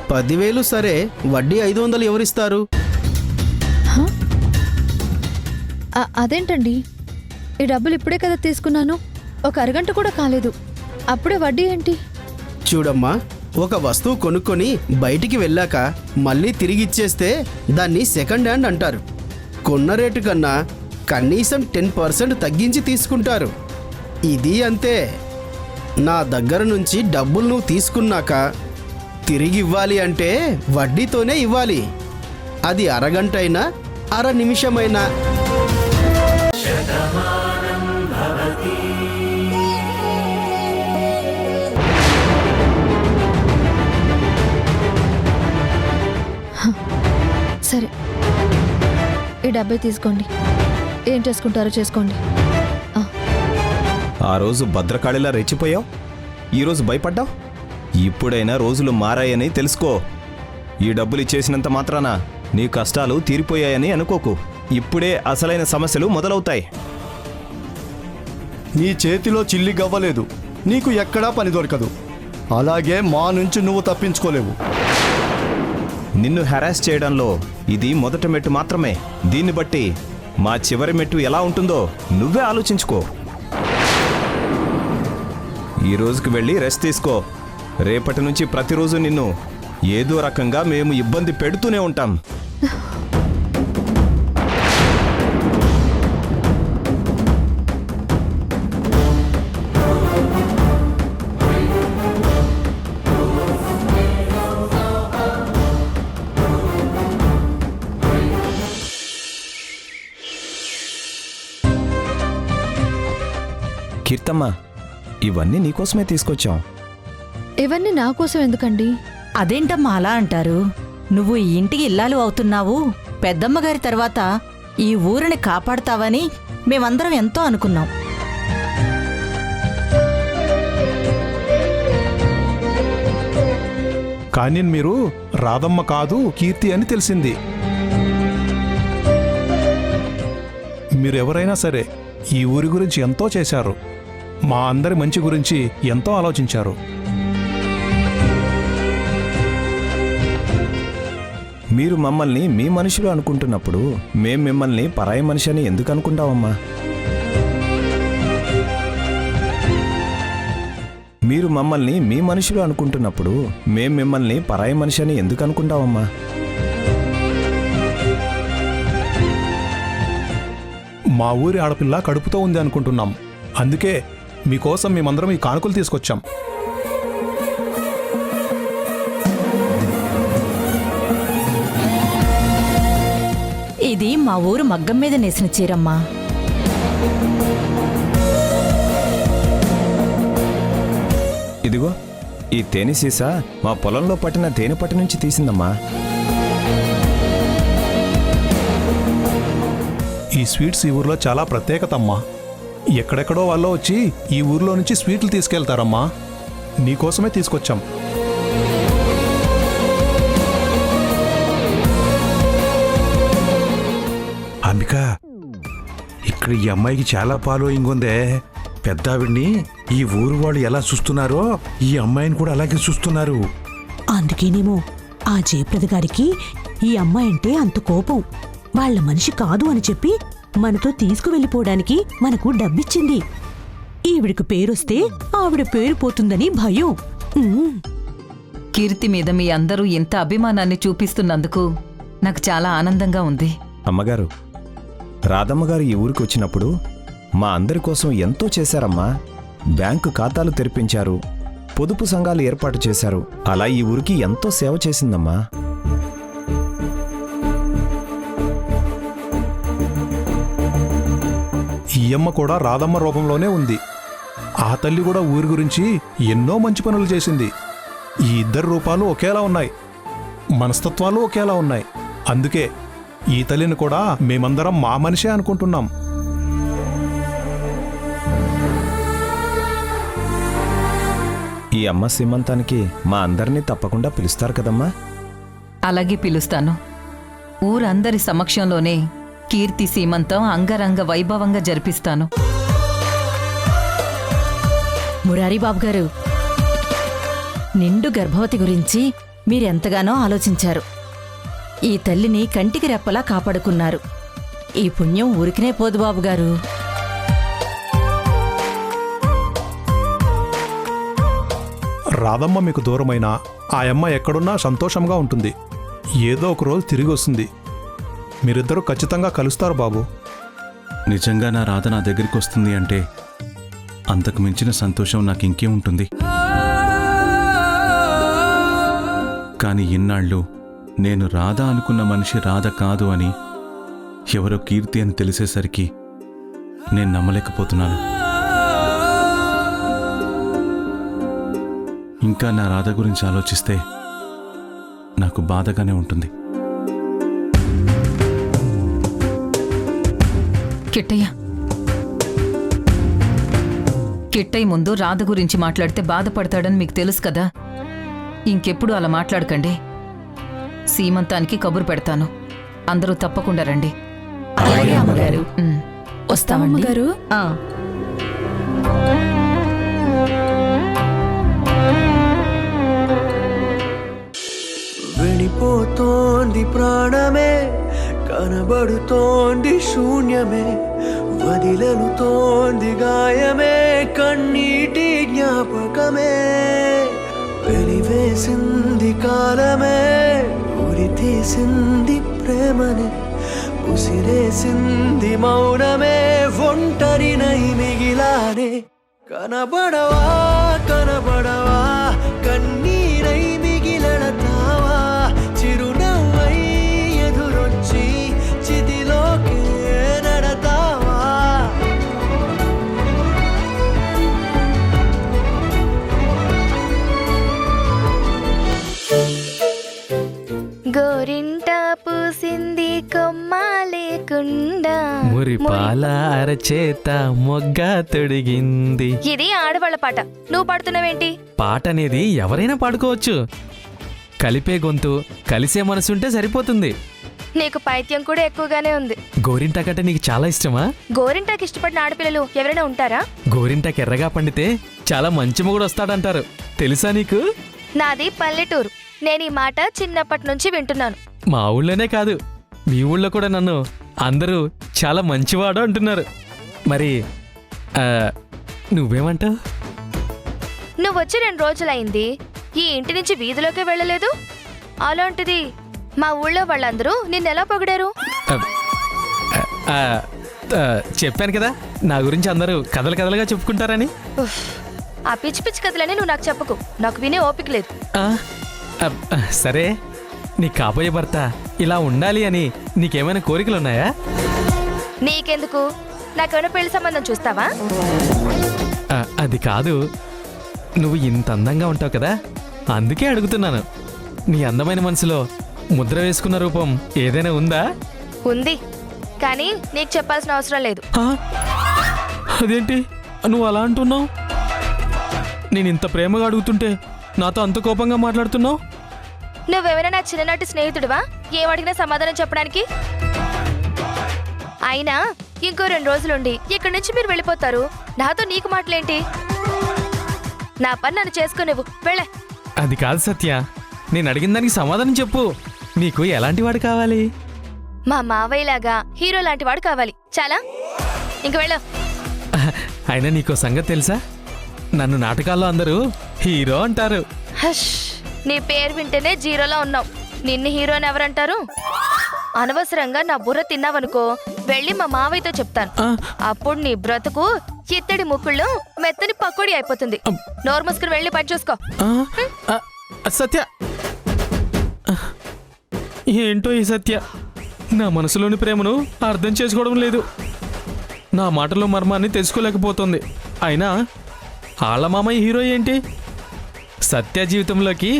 10,000 సరే, వడ్డీ 500 ఎవరిస్తారు? అదేంటండి, ఈ డబ్బులు ఇప్పుడే కదా తీసుకున్నాను, ఒక అరగంట కూడా కాలేదు, అప్పుడే వడ్డీ ఏంటి? చూడమ్మా, ఒక వస్తువు కొనుక్కొని బయటికి వెళ్ళాక మళ్ళీ తిరిగి ఇచ్చేస్తే దాన్ని సెకండ్ హ్యాండ్ అంటారు. కొన్న రేటు కన్నా కనీసం 10% తగ్గించి తీసుకుంటారు. ఇది అంతే. నా దగ్గర నుంచి డబ్బులు నువ్వు తీసుకున్నాక తిరిగి ఇవ్వాలి అంటే వడ్డీతోనే ఇవ్వాలి. అది అరగంట అయినా అర నిమిషమైనా. సరే, ఈ డబ్బే తీసుకోండి, ఏం చేసుకుంటారో చేసుకోండి. ఆ రోజు భద్రకాళిలా రెచ్చిపోయావు, ఈరోజు భయపడ్డావు. ఇప్పుడైనా రోజులు మారాయని తెలుసుకో. ఈ డబ్బులు ఇచ్చేసినంత మాత్రాన నీ కష్టాలు తీరిపోయాయని అనుకోకు. ఇప్పుడే అసలైన సమస్యలు మొదలవుతాయి. నీ చేతిలో చిల్లి గవ్వలేదు, నీకు ఎక్కడా పని దొరకదు. అలాగే మా నుంచి నువ్వు తప్పించుకోలేవు. నిన్ను హెరాస్ చేయడంలో ఇది మొదటి మెట్టు మాత్రమే. దీన్ని బట్టి మా చివరి మెట్టు ఎలా ఉంటుందో నువ్వే ఆలోచించుకో. ఈ రోజుకి వెళ్ళి రెస్ట్ తీసుకో. రేపటి నుంచి ప్రతిరోజు నిన్ను ఏదో రకంగా మేము ఇబ్బంది పెడుతూనే ఉంటాం. కీర్తమ్మ, ఇవన్నీ నీకోసమే తీసుకొచ్చాం. ఇవన్నీ నా కోసం ఎందుకండి? అదేంటమ్మా అలా అంటారు? నువ్వు ఈ ఇంటికి ఇల్లాలు అవుతున్నావు, పెద్దమ్మగారి తర్వాత ఈ ఊరిని కాపాడుతావని మేమందరం ఎంతో అనుకున్నాం. కానీ మీరు రాధమ్మ కాదు కీర్తి అని తెలిసింది. మీరెవరైనా సరే ఈ ఊరి గురించి ఎంతో చేశారు, మా అందరి మంచి గురించి ఎంతో ఆలోచించారు. మీరు మమ్మల్ని మీ మనుషులు అనుకుంటున్నప్పుడు మేం మిమ్మల్ని పరాయి మనిషి అని ఎందుకు అనుకుంటామమ్మా? మీరు మమ్మల్ని మీ మనుషులు అనుకుంటున్నప్పుడు మేం మిమ్మల్ని పరాయి మనిషి అని ఎందుకు అనుకుంటామమ్మా? మా ఊరి ఆడపిల్ల కడుపుతో ఉంది అనుకుంటున్నాం, అందుకే మీకోసం మేమందరం ఈ కానుకలు తీసుకొచ్చాం. ఇది మా ఊరు మగ్గం మీద నేసిన చీరమ్మా. ఇదిగో ఈ తేనె సీసా మా పొలంలో పట్టిన తేనె పట్టు నుంచి తీసిందమ్మా. ఈ స్వీట్స్ ఈ ఊర్లో చాలా ప్రత్యేకత అమ్మా. ఎక్కడెక్కడో వాళ్ళు వచ్చి ఈ ఊర్లో నుంచి స్వీట్లు తీసుకెళ్తారమ్మా. నీకోసమే తీసుకొచ్చాం. అంబిక, ఇక్కడ ఈ అమ్మాయికి చాలా ఫాలోయింగ్ ఉందే. పెద్దావిడ్ని ఈ ఊరు వాళ్ళు ఎలా చూస్తున్నారో ఈ అమ్మాయిని కూడా అలాగే చూస్తున్నారు. అందుకేనేమో ఆ జయప్రద గారికి ఈ అమ్మాయి అంటే అంత కోపం. వాళ్ళ మనిషి కాదు అని చెప్పి మనతో తీసుకువెళ్ళిపోవడానికి మనకు డబ్బిచ్చింది. ఈవిడికి పేరొస్తే ఆవిడ పేరు పోతుందని భయం. కీర్తి మీద మీ అందరూ ఇంత అభిమానాన్ని చూపిస్తున్నందుకు నాకు చాలా ఆనందంగా ఉంది. అమ్మగారు, రాధమ్మగారు ఈ ఊరికి వచ్చినప్పుడు మా అందరి కోసం ఎంతో చేశారమ్మా. బ్యాంకు ఖాతాలు తెరిపించారు, పొదుపు సంఘాలు ఏర్పాటు చేశారు. అలా ఈ ఊరికి ఎంతో సేవ చేసిందమ్మా. ఈ అమ్మ కూడా రాధమ్మ రూపంలోనే ఉంది. ఆ తల్లి కూడా ఊరి గురించి ఎన్నో మంచి పనులు చేసింది. ఈ ఇద్దరు రూపాలు ఒకేలా ఉన్నాయి, మనస్తత్వాలు ఒకేలా ఉన్నాయి. అందుకే ఈ తల్లిని కూడా మేమందరం మా మనిషే అనుకుంటున్నాం. ఈ అమ్మ సీమంతానికి మా అందరినీ తప్పకుండా పిలుస్తారు కదమ్మా? అలాగే పిలుస్తాను. ఊరందరి సమక్షంలోనే కీర్తి సీమంతం అంగరంగ వైభవంగా జరిపిస్తాను. మురారిబాబు గారు, నిండు గర్భవతి గురించి మీరెంతగానో ఆలోచించారు. ఈ తల్లిని కంటికి రెప్పలా కాపాడుకున్నారు. ఈ పుణ్యం ఊరికినే పోదు బాబుగారు. రాధమ్మ మీకు దూరమైనా ఆ అమ్మ ఎక్కడున్నా సంతోషంగా ఉంటుంది. ఏదో ఒక రోజు తిరిగి వస్తుంది. మీరిద్దరూ ఖచ్చితంగా కలుస్తారు బాబు. నిజంగా నా రాధ నా దగ్గరికి వస్తుంది అంటే అంతకు మించిన సంతోషం నాకు ఇంకేం ఉంటుంది. కానీ ఇన్నాళ్ళు నేను రాధ అనుకున్న మనిషి రాధ కాదు అని, ఎవరో కీర్తి అని తెలిసేసరికి నేను నమ్మలేకపోతున్నాను. ఇంకా నా రాధ గురించి ఆలోచిస్తే నాకు బాధగానే ఉంటుంది. కిట్టయ్య ముందు రాధ గురించి మాట్లాడితే బాధపడతాడని మీకు తెలుసు కదా. ఇంకెప్పుడు అలా మాట్లాడకండి. సీమంతానికి కబురు పెడతాను. అందరూ తప్పకుండా రండి. వస్తామమ్మ గారు. వెళ్ళిపోతోంది ప్రాణమే, కనబడుతోంది శూన్యమే, వదిలనుతోంది గాయమే, కన్నీటి జ్ఞాపకమే, వెలివేసింది కాలమే, ఉరి తీసింది ప్రేమనే, ఉసిరేసింది మౌనమే, ఒంటరినై మిగిలానే. కనబడవా కనబడవా కన్నీరై మిగిలడతావా, చిరునవ్వై ఎదురొచ్చి చితిలోకే నడతావా. గోరింట పూసింది కొమ్మ లేకుండా, మురిపాల అరచేత మొగ్గ తొడిగింది. ఇది ఆడవాళ్ళ పాట, నువ్వు పాడుతున్నావేంటి? పాట అనేది ఎవరైనా పాడుకోవచ్చు. కలిపే గొంతు, కలిసే మనసుంటే సరిపోతుంది. నీకు పైత్యం కూడా ఎక్కువగానే ఉంది. గోరింటాకంటే నీకు చాలా ఇష్టమా? గోరింటాకి ఇష్టపడిన ఆడపిల్లలు ఎవరైనా ఉంటారా? గోరింటాకి ఎర్రగా పండితే చాలా మంచి మొగుడు వస్తాడంటారు. తెలుసా నీకు? నాది పల్లెటూరు. నేను ఈ మాట చిన్నప్పటి నుంచి వింటున్నాను. మా ఊళ్ళోనే కాదు, మీ ఊళ్ళో కూడా నన్ను అందరూ చాలా మంచివాడు అంటున్నారు. మరి నువ్వేమంటావు? నువ్వు వచ్చి 2 రోజులైంది, ఈ ఇంటి నుంచి వీధిలోకి వెళ్ళలేదు. అలాంటిది మా ఊళ్ళో వాళ్ళందరూ నిన్నెలా పొగిడారు? చెప్పాను కదా, నా గురించి అందరూ కథలు కథలుగా చెప్పుకుంటారని. ఆ పిచ్చి పిచ్చి కథలని నువ్వు నాకు చెప్పకు, నాకు వినే ఓపిక లేదు. సరే, నీ కాబోయే భర్త ఇలా ఉండాలి అని నీకేమైనా కోరికలున్నాయా? నీకెందుకు? నాకేమైనా పెళ్లి సంబంధం చూస్తావా? అది కాదు, నువ్వు ఇంత అందంగా ఉంటావు కదా, అందుకే అడుగుతున్నాను. నీ అందమైన మనసులో ముద్ర వేసుకున్న రూపం ఏదైనా ఉందా? ఉంది, కానీ నీకు చెప్పాల్సిన అవసరం లేదు. అదేంటి నువ్వు అలా అంటున్నావు? నేను ఇంత ప్రేమగా అడుగుతుంటే నాతో అంత కోపంగా మాట్లాడుతున్నావు. నువ్వెవరైనా నా చిన్ననాటి స్నేహితుడివా ఏమడిగినా సమాధానం చెప్పడానికి? అయినా ఇంకో 2 రోజులుండి ఇక్కడి నుంచి మీరు వెళ్ళిపోతారు. నాతో నీకు మాటలేంటి? నా పని నన్ను చేసుకునేవు, వెళ్ళే. అది కాదు సత్య, నేను అడిగిన దానికి సమాధానం చెప్పు. నీకు ఎలాంటి వాడు కావాలి? మా మావయ్యలాగా హీరో లాంటి వాడు కావాలి. చాలా ఇంక వెళ్ళు. అయినా నీకో సంగతి తెలుసా? నన్ను నాటకాల్లో అందరూ హీరో అంటారు. హష్, నీ పేరు వింటేనే జీరోలో ఉన్నావు. నిన్ను హీరోని ఎవరంటారు? అనవసరంగా నా బుర్ర తిన్నావనుకో, వెళ్ళి మా మావయ్యతో చెప్తాను. అప్పుడు నీ బ్రతుకు ఇత్తడి ముక్కుళ్ళు మెత్తని పకోడి అయిపోతుంది. నోరు మూసుకుని వెళ్ళి పని చూసుకో. సత్య, ఏంటో ఈ సత్య నా మనసులోని ప్రేమను అర్థం చేసుకోవడం లేదు. నా మాటలో మర్మాన్ని తెలుసుకోలేకపోతుంది. అయినా ఆళ్ళ మామయ్య హీరో ఏంటి? సత్య జీవితంలోకి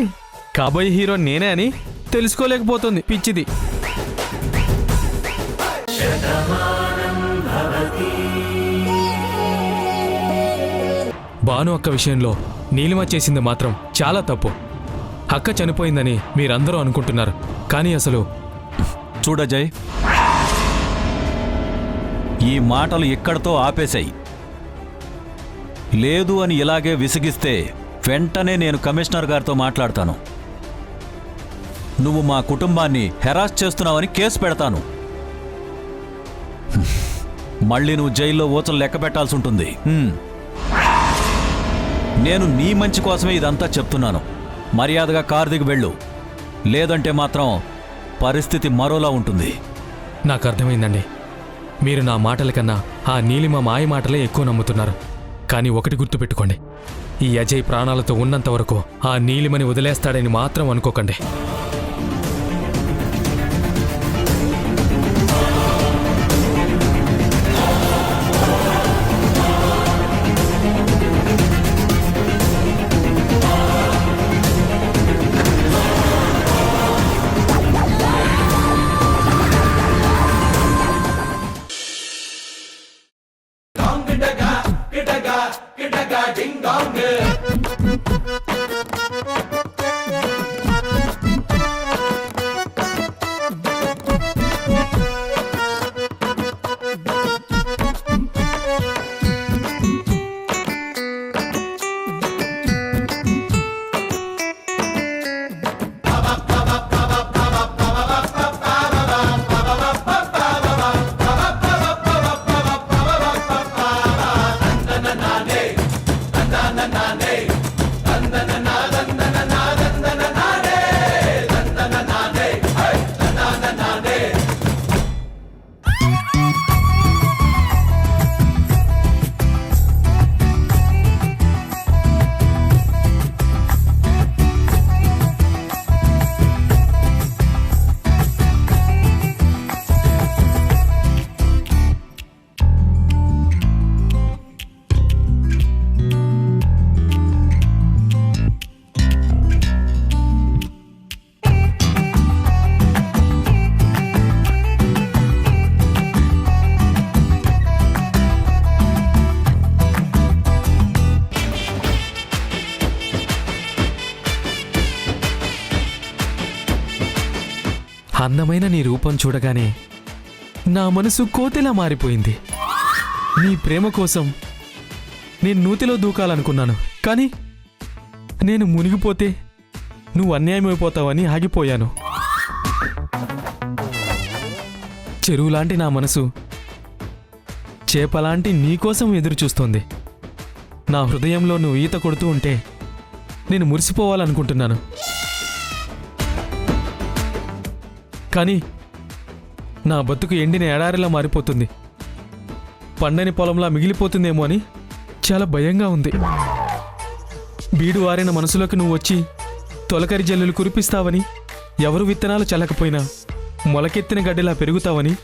కాబోయే హీరో నేనే అని తెలుసుకోలేకపోతుంది పిచ్చిది. భాను అక్క విషయంలో నీలిమ చేసింది మాత్రం చాలా తప్పు. అక్క చనిపోయిందని మీరందరూ అనుకుంటున్నారు, కానీ అసలు చూడజయ్, ఈ మాటలు ఇక్కడితో ఆపేశాయి. లేదు అని ఇలాగే విసిగిస్తే వెంటనే నేను కమిషనర్ గారితో మాట్లాడతాను. నువ్వు మా కుటుంబాన్ని హెరాస్ చేస్తున్నావని కేసు పెడతాను. మళ్ళీ నువ్వు జైల్లో ఊచలు లెక్క పెట్టాల్సి ఉంటుంది. నేను నీ మంచి కోసమే ఇదంతా చెప్తున్నాను. మర్యాదగా కారు దిగి వెళ్ళు, లేదంటే మాత్రం పరిస్థితి మరోలా ఉంటుంది. నాకు అర్థమైందండి. మీరు నా మాటల కన్నా ఆ నీలిమ మాయ మాటలే ఎక్కువ నమ్ముతున్నారు. కానీ ఒకటి గుర్తుపెట్టుకోండి, ఈ అజయ్ ప్రాణాలతో ఉన్నంత వరకు ఆ నీలిమని వదిలేస్తాడని మాత్రం అనుకోకండి. అందమైన నీ రూపం చూడగానే నా మనసు కోతిలా మారిపోయింది. నీ ప్రేమ కోసం నేను నూతిలో దూకాలనుకున్నాను, కానీ నేను మునిగిపోతే నువ్వు అన్యాయమైపోతావని ఆగిపోయాను. చెరువులాంటి నా మనసు చేపలాంటి నీకోసం ఎదురుచూస్తోంది. నా హృదయంలో నువ్వు ఈత కొడుతూ ఉంటే నేను మురిసిపోవాలనుకుంటున్నాను. కానీ నా బతుకు ఎండిన ఎడారిలా మారిపోతుంది, పండని పొలంలా మిగిలిపోతుందేమో అని చాలా భయంగా ఉంది. బీడు వారిన మనసులోకి నువ్వు వచ్చి తొలకరి జల్లులు కురిపిస్తావని, ఎవరు విత్తనాలు చల్లకపోయినా మొలకెత్తిన గడ్డిలా పెరుగుతావని,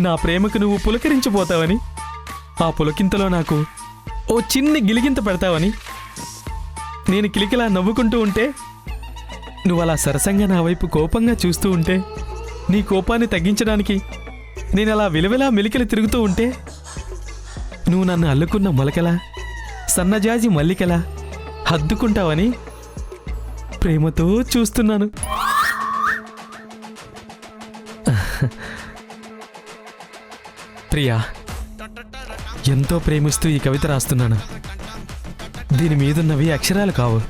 నా ప్రేమకు నువ్వు పులకరించిపోతావని, ఆ పులకింతలో నాకు ఓ చిన్ని గిలిగింత పెడతావని, నేను కిలికిలా నవ్వుకుంటూ ఉంటే నువ్వు అలా సరసంగా నా వైపు కోపంగా చూస్తూ ఉంటే, నీ కోపాన్ని తగ్గించడానికి నేను అలా విలువలా మెలికలు తిరుగుతూ ఉంటే, నువ్వు నన్ను అల్లుకున్న మొలకలా సన్నజాజి మల్లికలా హద్దుకుంటావని ప్రేమతో చూస్తున్నాను. ప్రియా, ఎంతో ప్రేమిస్తూ ఈ కవిత రాస్తున్నాను. దీని మీదున్నవి అక్షరాలు కావు,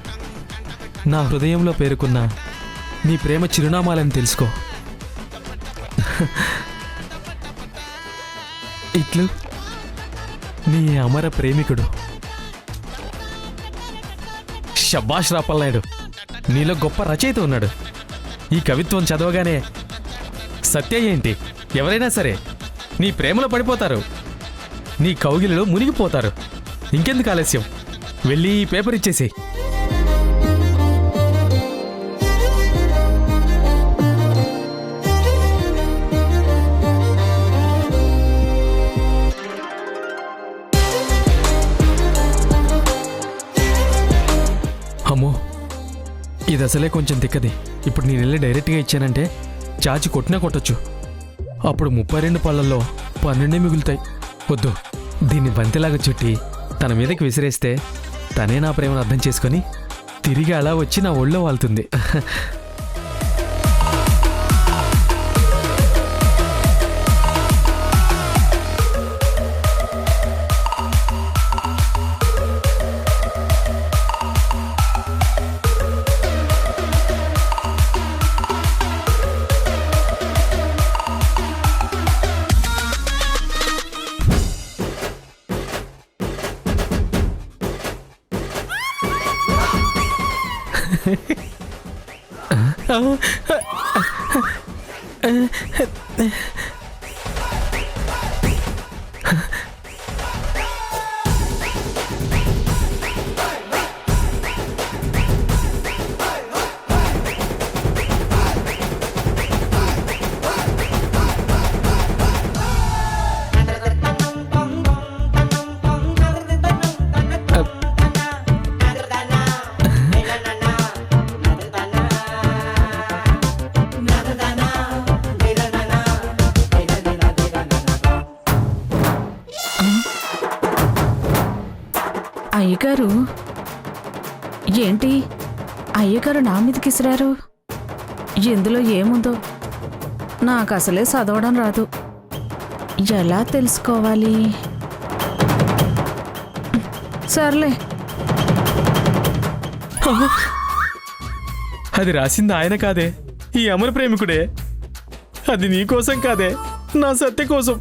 నా హృదయంలో పేరుకున్న నీ ప్రేమ చిరునామాలని తెలుసుకో. ఇట్లు నీ అమర ప్రేమికుడు. శభాష్ రాపల్నాయుడు, నీలో గొప్ప రచయిత ఉన్నాడు. ఈ కవిత్వం చదవగానే సత్య ఏంటి ఎవరైనా సరే నీ ప్రేమలో పడిపోతారు, నీ కౌగిలిలో మునిగిపోతారు. ఇంకెందుకు ఆలస్యం, వెళ్ళి ఈ పేపర్ ఇచ్చేసి. అమ్మో, ఇది అసలే కొంచెం తిక్కది. ఇప్పుడు నేను వెళ్ళి డైరెక్ట్గా ఇచ్చానంటే చాచి కొట్టినా కొట్టొచ్చు. అప్పుడు 32 పళ్ళల్లో 12 మిగులుతాయి. వద్దు, దీన్ని బంతిలాగా చుట్టి తన మీదకి విసిరేస్తే తనే నా ప్రేమను అర్థం చేసుకొని తిరిగి అలా వచ్చి నా ఒళ్ళో వాళ్తుంది. అయ్యగారు ఏంటి, అయ్యగారు నా మీదకి ఇసిరారు? ఇందులో ఏముందో నాకు అసలే చదవడం రాదు. ఎలా తెలుసుకోవాలి? సర్లే. అది రాసింది ఆయన కాదే, ఈ అమర ప్రేమికుడే. అది నీ కోసం కాదే, నా సత్య కోసం.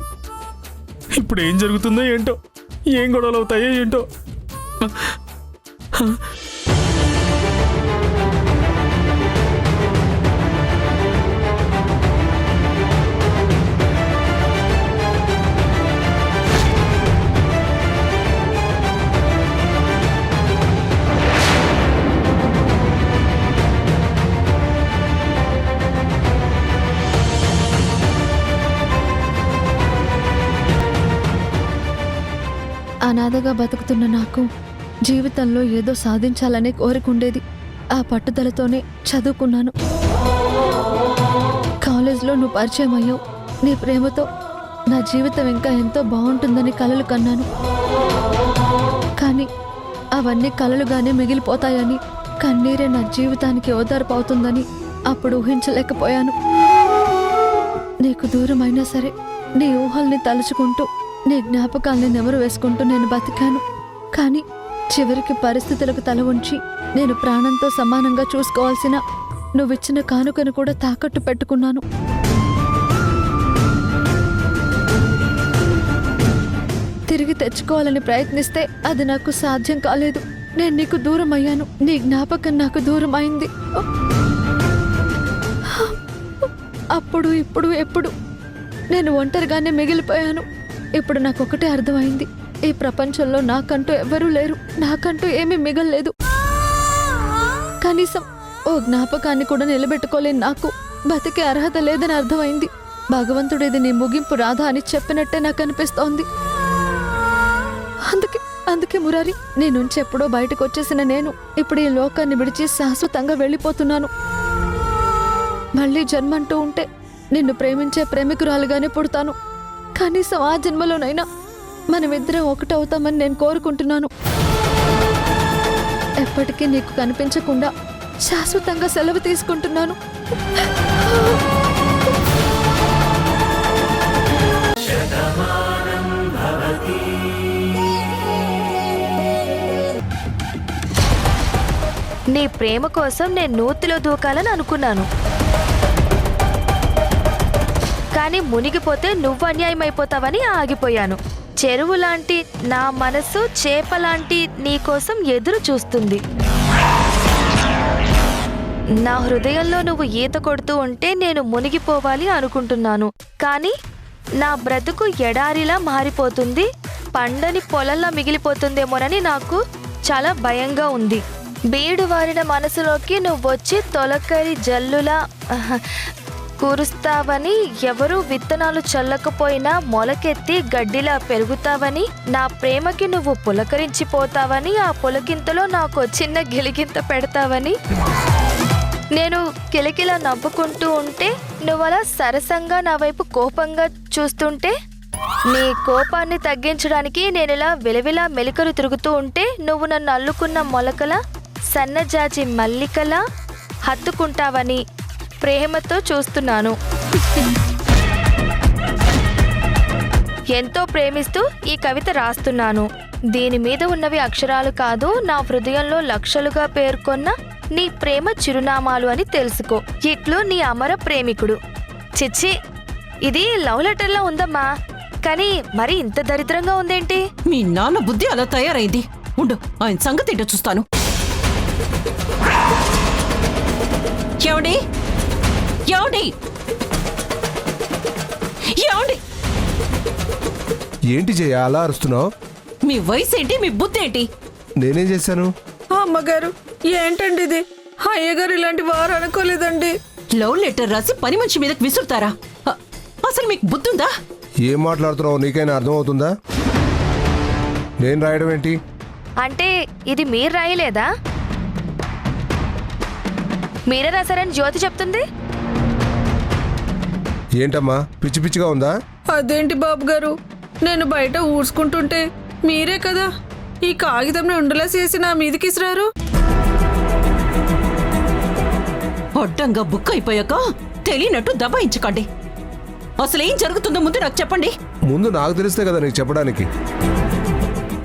ఇప్పుడు ఏం జరుగుతుందో ఏంటో, ఏం గొడవలు అవుతాయో ఏంటో. అనాథగా బతుకుతున్న నాకు జీవితంలో ఏదో సాధించాలనే కోరికుండేది. ఆ పట్టుదలతోనే చదువుకున్నాను. కాలేజ్లో నువ్వు పరిచయం అయ్యావు. నీ ప్రేమతో నా జీవితం ఇంకా ఎంతో బాగుంటుందని కలలు కన్నాను. కానీ అవన్నీ కలలుగానే మిగిలిపోతాయని, కన్నీరే నా జీవితానికి ఓదార్పు అవుతుందని అప్పుడు ఊహించలేకపోయాను. నీకు దూరమైనా సరే నీ ఊహల్ని తలుచుకుంటూ, నీ జ్ఞాపకాల్ని నెమరు వేసుకుంటూ నేను బతికాను. కానీ చివరికి పరిస్థితులకు తల ఉంచి నేను ప్రాణంతో సమానంగా చూసుకోవాల్సిన నువ్విచ్చిన కానుకను కూడా తాకట్టు పెట్టుకున్నాను. తిరిగి తెచ్చుకోవాలని ప్రయత్నిస్తే అది నాకు సాధ్యం కాలేదు. నేను నీకు దూరం అయ్యాను. నీ జ్ఞాపకం నాకు దూరం అయింది. అప్పుడు ఇప్పుడు ఎప్పుడు నేను ఒంటరిగానే మిగిలిపోయాను. ఇప్పుడు నాకు ఒకటే అర్థమైంది, ఈ ప్రపంచంలో నాకంటూ ఎవరూ లేరు, నాకంటూ ఏమీ మిగల్లేదు. కనీసం ఓ జ్ఞాపకాన్ని కూడా నిలబెట్టుకోలేని నాకు బతికే అర్హత లేదని అర్థమైంది. భగవంతుడు ఇది నీ ముగింపు రాధా అని చెప్పినట్టే నాకు అనిపిస్తోంది. అందుకే మురారి, నీ నుంచి ఎప్పుడో బయటకు వచ్చేసిన నేను ఇప్పుడు ఈ లోకాన్ని విడిచి శాశ్వతంగా వెళ్ళిపోతున్నాను. మళ్ళీ జన్మంటూ ఉంటే నిన్ను ప్రేమించే ప్రేమికురాలుగానే పుడతాను. కనీసం ఆ జన్మలోనైనా మనమిద్దరం ఒకటవుతామని నేను కోరుకుంటున్నాను. ఎప్పటికీ నీకు కనిపించకుండా శాశ్వతంగా సెలవు తీసుకుంటున్నాను. నీ ప్రేమ కోసం నేను నూతిలో దూకాలని అనుకున్నాను. కానీ మునిగిపోతే నువ్వు అన్యాయం అయిపోతావని ఆగిపోయాను. చెరువు లాంటి నా మనసు చేపలాంటి నీకోసం ఎదురు చూస్తుంది. నా హృదయంలో నువ్వు ఈత కొడుతూ ఉంటే నేను మునిగిపోవాలి అనుకుంటున్నాను. కానీ నా బ్రతుకు ఎడారిలా మారిపోతుంది, పండని పొలంలా మిగిలిపోతుందేమోనని నాకు చాలా భయంగా ఉంది. బీడు వారిన మనసులోకి నువ్వొచ్చి తొలకరి జల్లులా కురుస్తావని, ఎవరూ విత్తనాలు చల్లకపోయినా మొలకెత్తి గడ్డిలా పెరుగుతావని, నా ప్రేమకి నువ్వు పులకరించిపోతావని, ఆ పులకింతలో నాకు చిన్న గిలిగింత పెడతావని, నేను కిలకిలా నవ్వుకుంటూ ఉంటే నువ్వలా సరసంగా నా వైపు కోపంగా చూస్తుంటే, నీ కోపాన్ని తగ్గించడానికి నేనిలా విలవిలా మెలికలు తిరుగుతూ ఉంటే నువ్వు నన్ను అల్లుకున్న మొలకల సన్నజాజి మల్లికలా హత్తుకుంటావని ప్రేమతో చూస్తున్నాను. ఎంతో ప్రేమిస్తూ ఈ కవిత రాస్తున్నాను. దీని మీద ఉన్నవి అక్షరాలు కాదు, నా హృదయంలో లక్షలుగా పేర్కొన్న నీ ప్రేమ చిరునామాలు అని తెలుసుకో. ఇట్లు నీ అమర ప్రేమికుడు. చిచ్చి, ఇది లవ్ లెటర్లా ఉందమ్మా, కానీ మరి ఇంత దరిద్రంగా ఉందేంటి? మీ నాన్న బుద్ధి అలా తయారైంది. ఉండు, ఆయన సంగతి ఏంటో చూస్తాను. ఏమండి ఏమండి ఏమండి? ఏంటి జయ అలా అరుస్తున్నావు? మీ వయసు ఏంటి, మీ బుద్ధి ఏంటి? నేనేం చేశాను? అమ్మగారు ఏంటండి ఇది? అయ్యగారు ఇలాంటి వారు అనుకోలేదండి. లవ్ లెటర్ రాసి పని మనిషి మీదకి విసురుతారా? అసలు మీకు బుద్ధి ఉందా? ఏం మాట్లాడుతున్నావు, నీకైనా అర్థమవుతుందా? నేను రాయడం ఏంటి? అంటే ఇది మీరు రాయలేదా? మీరే రాశారని జ్యోతి చెప్తుంది. ఏంటమ్మా పిచ్చి పిచ్చిగా ఉందా? అదేంటి బాబు గారు, నేను బయట ఊడ్చుకుంటుంటే మీరే కదా ఈ కాగితం ఉండలా చేసి నా మీదకి ఇసిరారు. అడ్డంగా బుక్ అయిపోయాక తెలియనట్టు దబాయించకండి. అసలు ఏం జరుగుతుందో ముందు నాకు చెప్పండి. ముందు నాకు తెలిస్తే కదా నీకు చెప్పడానికి.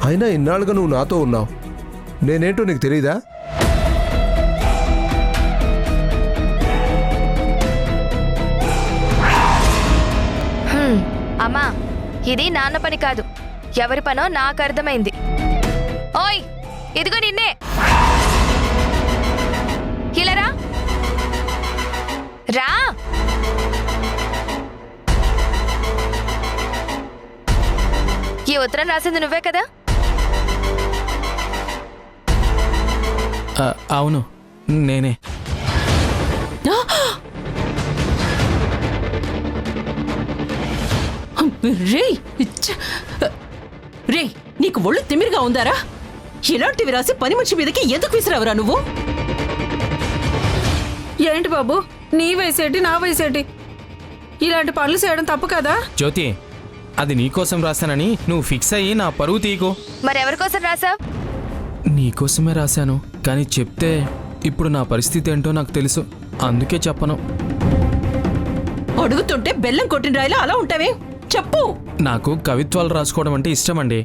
అయినా ఇన్నాళ్ళుగా నువ్వు నాతో ఉన్నావు, నేనేంటో నీకు తెలీదా? అమ్మా, ఇది నాన్న పని కాదు, ఎవరి పనో నాకు అర్థమైంది. ఓయ్, ఇదిగో నిన్నే, ఇలా రా రా. ఈ ఉత్తరం రాసింది నువ్వే కదా? అవును, నేనే. రే, నీకు ఒళ్ళు తిమిరిగా ఉందారా? ఇలాంటివి రాసి పని మనిషి మీదకి ఎందుకు విసిరావురా నువ్వు? ఏంటి బాబు, నీ వయసేటి నా వయసేటి, ఇలాంటి పనులు చేయడం తప్పు కదా? జ్యోతి, అది నీకోసం రాశానని నువ్వు ఫిక్స్ అయ్యి నా పరువు తీయకు. మరెవరి కోసం రాసావు? నీకోసమే రాశాను, కానీ చెప్తే ఇప్పుడు నా పరిస్థితి ఏంటో నాకు తెలుసు, అందుకే చెప్పను. అడుగుతుంటే బెల్లం కొట్టిన రాయిలా అలా ఉంటావే, చెప్పు. నాకు కవిత్వాలు రాసుకోవడం అంటే ఇష్టమండి.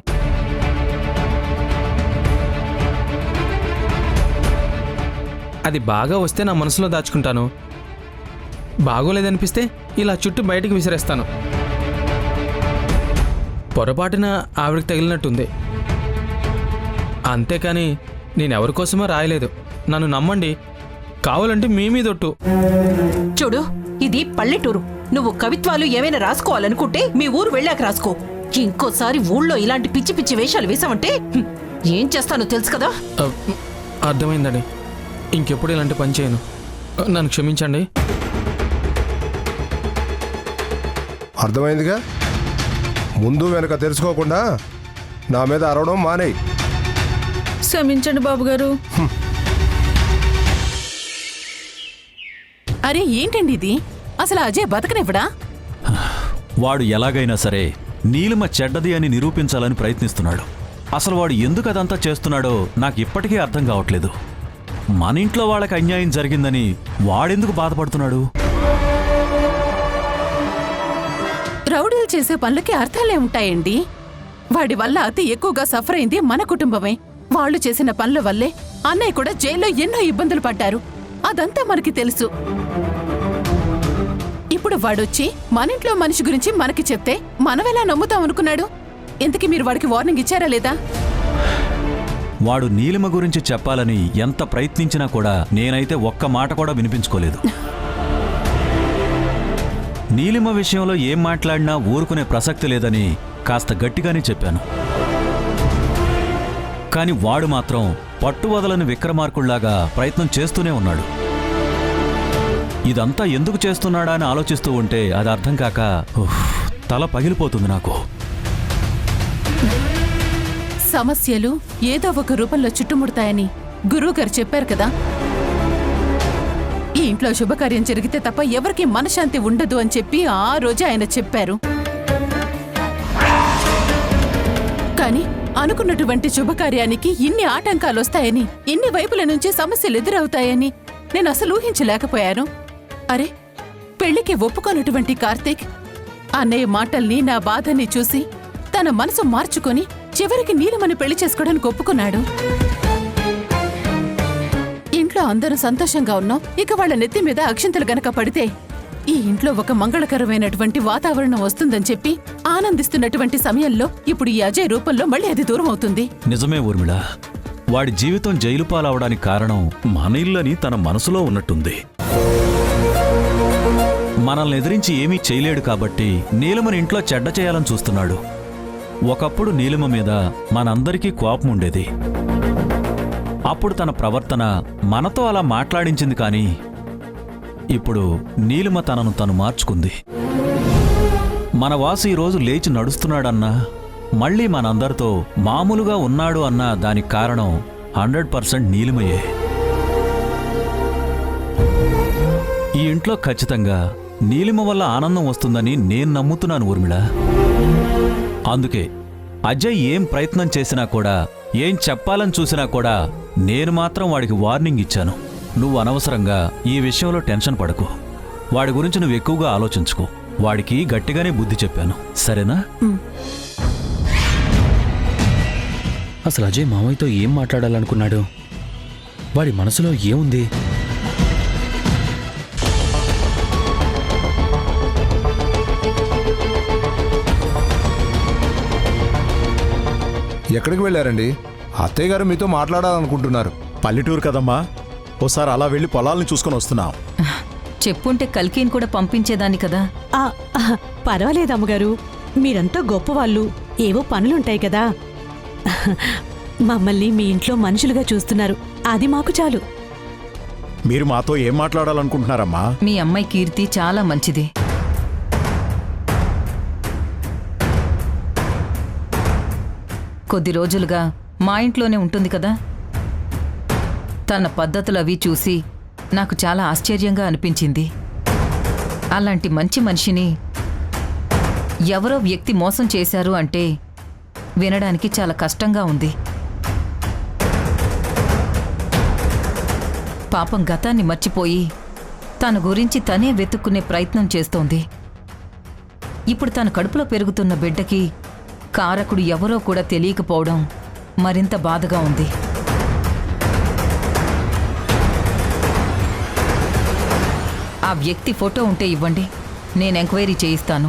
అది బాగా వస్తే నా మనసులో దాచుకుంటాను, బాగోలేదనిపిస్తే ఇలా చుట్టూ బయటికి విసిరేస్తాను. పొరపాటున ఆవిడకి తగిలినట్టుంది, అంతేకాని నేనెవరి కోసమో రాయలేదు. నన్ను నమ్మండి, కావాలంటే మీ మీదొట్టు. చూడు, ఇది పల్లెటూరు. నువ్వు కవిత్వాలు ఏమైనా రాసుకోవాలనుకుంటే మీ ఊరు వెళ్ళాక రాసుకో. ఇంకోసారి ఊళ్ళో ఇలాంటి పిచ్చి పిచ్చి వేషాలు వేసావంటే ఏం చేస్తానో తెలుసు కదా? అర్థమైందండి, ఇంకెప్పుడు ఇలాంటి పని చేయను, నన్ను క్షమించండి. అర్థమైందిగా, ముందు వెనక తెలుసుకోకుండా నా మీద అరవడం మానేయి. క్షమించండి బాబు గారు. అరే ఏంటండి ఇది? అసలు అజయ్ బతకనివ్వడా? వాడు ఎలాగైనా సరే నీలిమ చెడ్డది అని నిరూపించాలని ప్రయత్నిస్తున్నాడు. అసలు వాడు ఎందుకు అదంతా చేస్తున్నాడో నాకు ఇప్పటికీ అర్థం కావట్లేదు. మన ఇంట్లో వాళ్ళకి అన్యాయం జరిగిందని వాడెందుకు బాధపడుతున్నాడు? రౌడీలు చేసే పనులకి అర్థాలే ఉంటాయండి. వాడి వల్ల అతి ఎక్కువగా సఫర్ అయింది మన కుటుంబమే. వాళ్ళు చేసిన పనుల వల్లే అన్నయ్య కూడా జైల్లో ఎన్నో ఇబ్బందులు పడ్డారు. అదంతా మనకి తెలుసు. ఇప్పుడు ఇప్పుడు వాడొచ్చి మన ఇంట్లో మనిషి గురించి మనకి చెప్తే మనమెలా నమ్ముతాం అనుకున్నాడు? ఇంతకీ మీరు వాడికి వార్నింగ్ ఇచ్చారా లేదా? వాడు నీలిమ గురించి చెప్పాలని ఎంత ప్రయత్నించినా కూడా నేనైతే ఒక్క మాట కూడా వినిపించుకోలేదు. నీలిమ విషయంలో ఏం మాట్లాడినా ఊరుకునే ప్రసక్తి లేదని కాస్త గట్టిగానే చెప్పాను. కాని వాడు మాత్రం పట్టువదలని విక్రమార్కుళ్లాగా ప్రయత్నం చేస్తూనే ఉన్నాడు. ఇదంతా ఎందుకు చేస్తున్నాడా అని ఆలోచిస్తూ ఉంటే అది అర్థం కాక తల పగిలిపోతుంది నాకు. సమస్యలు ఏదో ఒక రూపంలో చుట్టుముడతాయని గురువుగారు చెప్పారు కదా. ఈ ఇంట్లో శుభకార్యం జరిగితే తప్ప ఎవరికి మనశ్శాంతి ఉండదు అని చెప్పి ఆ రోజే ఆయన చెప్పారు. కానీ అనుకున్నటువంటి శుభకార్యానికి ఇన్ని ఆటంకాలు వస్తాయని, ఇన్ని వైపుల నుంచి సమస్యలు ఎదురవుతాయని నేను అసలు ఊహించలేకపోయాను. అరే, పెళ్లికి ఒప్పుకోనటువంటి కార్తీక్ అన్నయ్య మాటల్ని, నా బాధని చూసి తన మనసు మార్చుకొని చివరికి నీలిమని పెళ్లి చేసుకోవడానికి ఒప్పుకున్నాడు. ఇంట్లో అందరూ సంతోషంగా ఉన్నాం. ఇక వాళ్ళ నెత్తి మీద అక్షింతలు గనక పడితే ఈ ఇంట్లో ఒక మంగళకరమైనటువంటి వాతావరణం వస్తుందని చెప్పి ఆనందిస్తున్నటువంటి సమయంలో ఇప్పుడు ఈ అజయ్ రూపంలో మళ్ళీ అది దూరం అవుతుంది. నిజమే ఊర్మిళ, వాడి జీవితం జైలు పాలవడానికి కారణం మన ఇల్లని తన మనసులో ఉన్నట్టుంది. మనల్ని ఎదిరించి ఏమీ చేయలేడు కాబట్టి నీలిమని ఇంట్లో చెడ్డ చేయాలని చూస్తున్నాడు. ఒకప్పుడు నీలిమ మీద మనందరికీ కోపం ఉండేది. అప్పుడు తన ప్రవర్తన మనతో అలా మాట్లాడించింది. కానీ ఇప్పుడు నీలిమ తనను తను మార్చుకుంది. మన వాసు ఈరోజు లేచి నడుస్తున్నాడన్నా, మళ్ళీ మనందరితో మామూలుగా ఉన్నాడు అన్నా దానికి కారణం 100% నీలిమయే. ఈ ఇంట్లో ఖచ్చితంగా నీలిమ వల్ల ఆనందం వస్తుందని నేను నమ్ముతున్నాను ఊర్మిళ. అందుకే అజయ్ ఏం ప్రయత్నం చేసినా కూడా, ఏం చెప్పాలని చూసినా కూడా నేను మాత్రం వాడికి వార్నింగ్ ఇచ్చాను. నువ్వు అనవసరంగా ఈ విషయంలో టెన్షన్ పడకు. వాడి గురించి నువ్వు ఎక్కువగా ఆలోచించుకో. వాడికి గట్టిగానే బుద్ధి చెప్పాను, సరేనా? అసలు అజయ్ మామయ్యతో ఏం మాట్లాడాలనుకున్నాడు? వాడి మనసులో ఏముంది? ఎక్కడికి వెళ్ళారండి? అత్తయ్య గారు మీతో మాట్లాడాలనుకుంటున్నారు. పల్లెటూరు కదమ్మా, ఓసారి అలా వెళ్ళి పొలాల్ని చూసుకొని వస్తున్నాం. చెప్పుంటే కల్కీని కూడా పంపించేదాన్ని కదా. పర్వాలేదు అమ్మగారు, మీరంతా గొప్పవాళ్ళు. ఏవో పనులుంటాయి కదా. మమ్మల్ని మీ ఇంట్లో మనుషులుగా చూస్తున్నారు, అది మాకు చాలు. మీరు మాతో ఏం మాట్లాడాలనుకుంటున్నారమ్మా? మీ అమ్మాయి కీర్తి చాలా మంచిది. కొద్ది రోజులుగా మా ఇంట్లోనే ఉంటుంది కదా. తన పద్ధతులు అవి చూసి నాకు చాలా ఆశ్చర్యంగా అనిపించింది. అలాంటి మంచి మనిషిని ఎవరో వ్యక్తి మోసం చేశారు అంటే వినడానికి చాలా కష్టంగా ఉంది. పాపం గతాన్ని మర్చిపోయి తన గురించి తనే వెతుక్కునే ప్రయత్నం చేస్తోంది. ఇప్పుడు తన కడుపులో పెరుగుతున్న బిడ్డకి కారకుడు ఎవరో కూడా తెలియకపోవడం మరింత బాధగా ఉంది. ఆ వ్యక్తి ఫోటో ఉంటే ఇవ్వండి, నేను ఎంక్వైరీ చేయిస్తాను.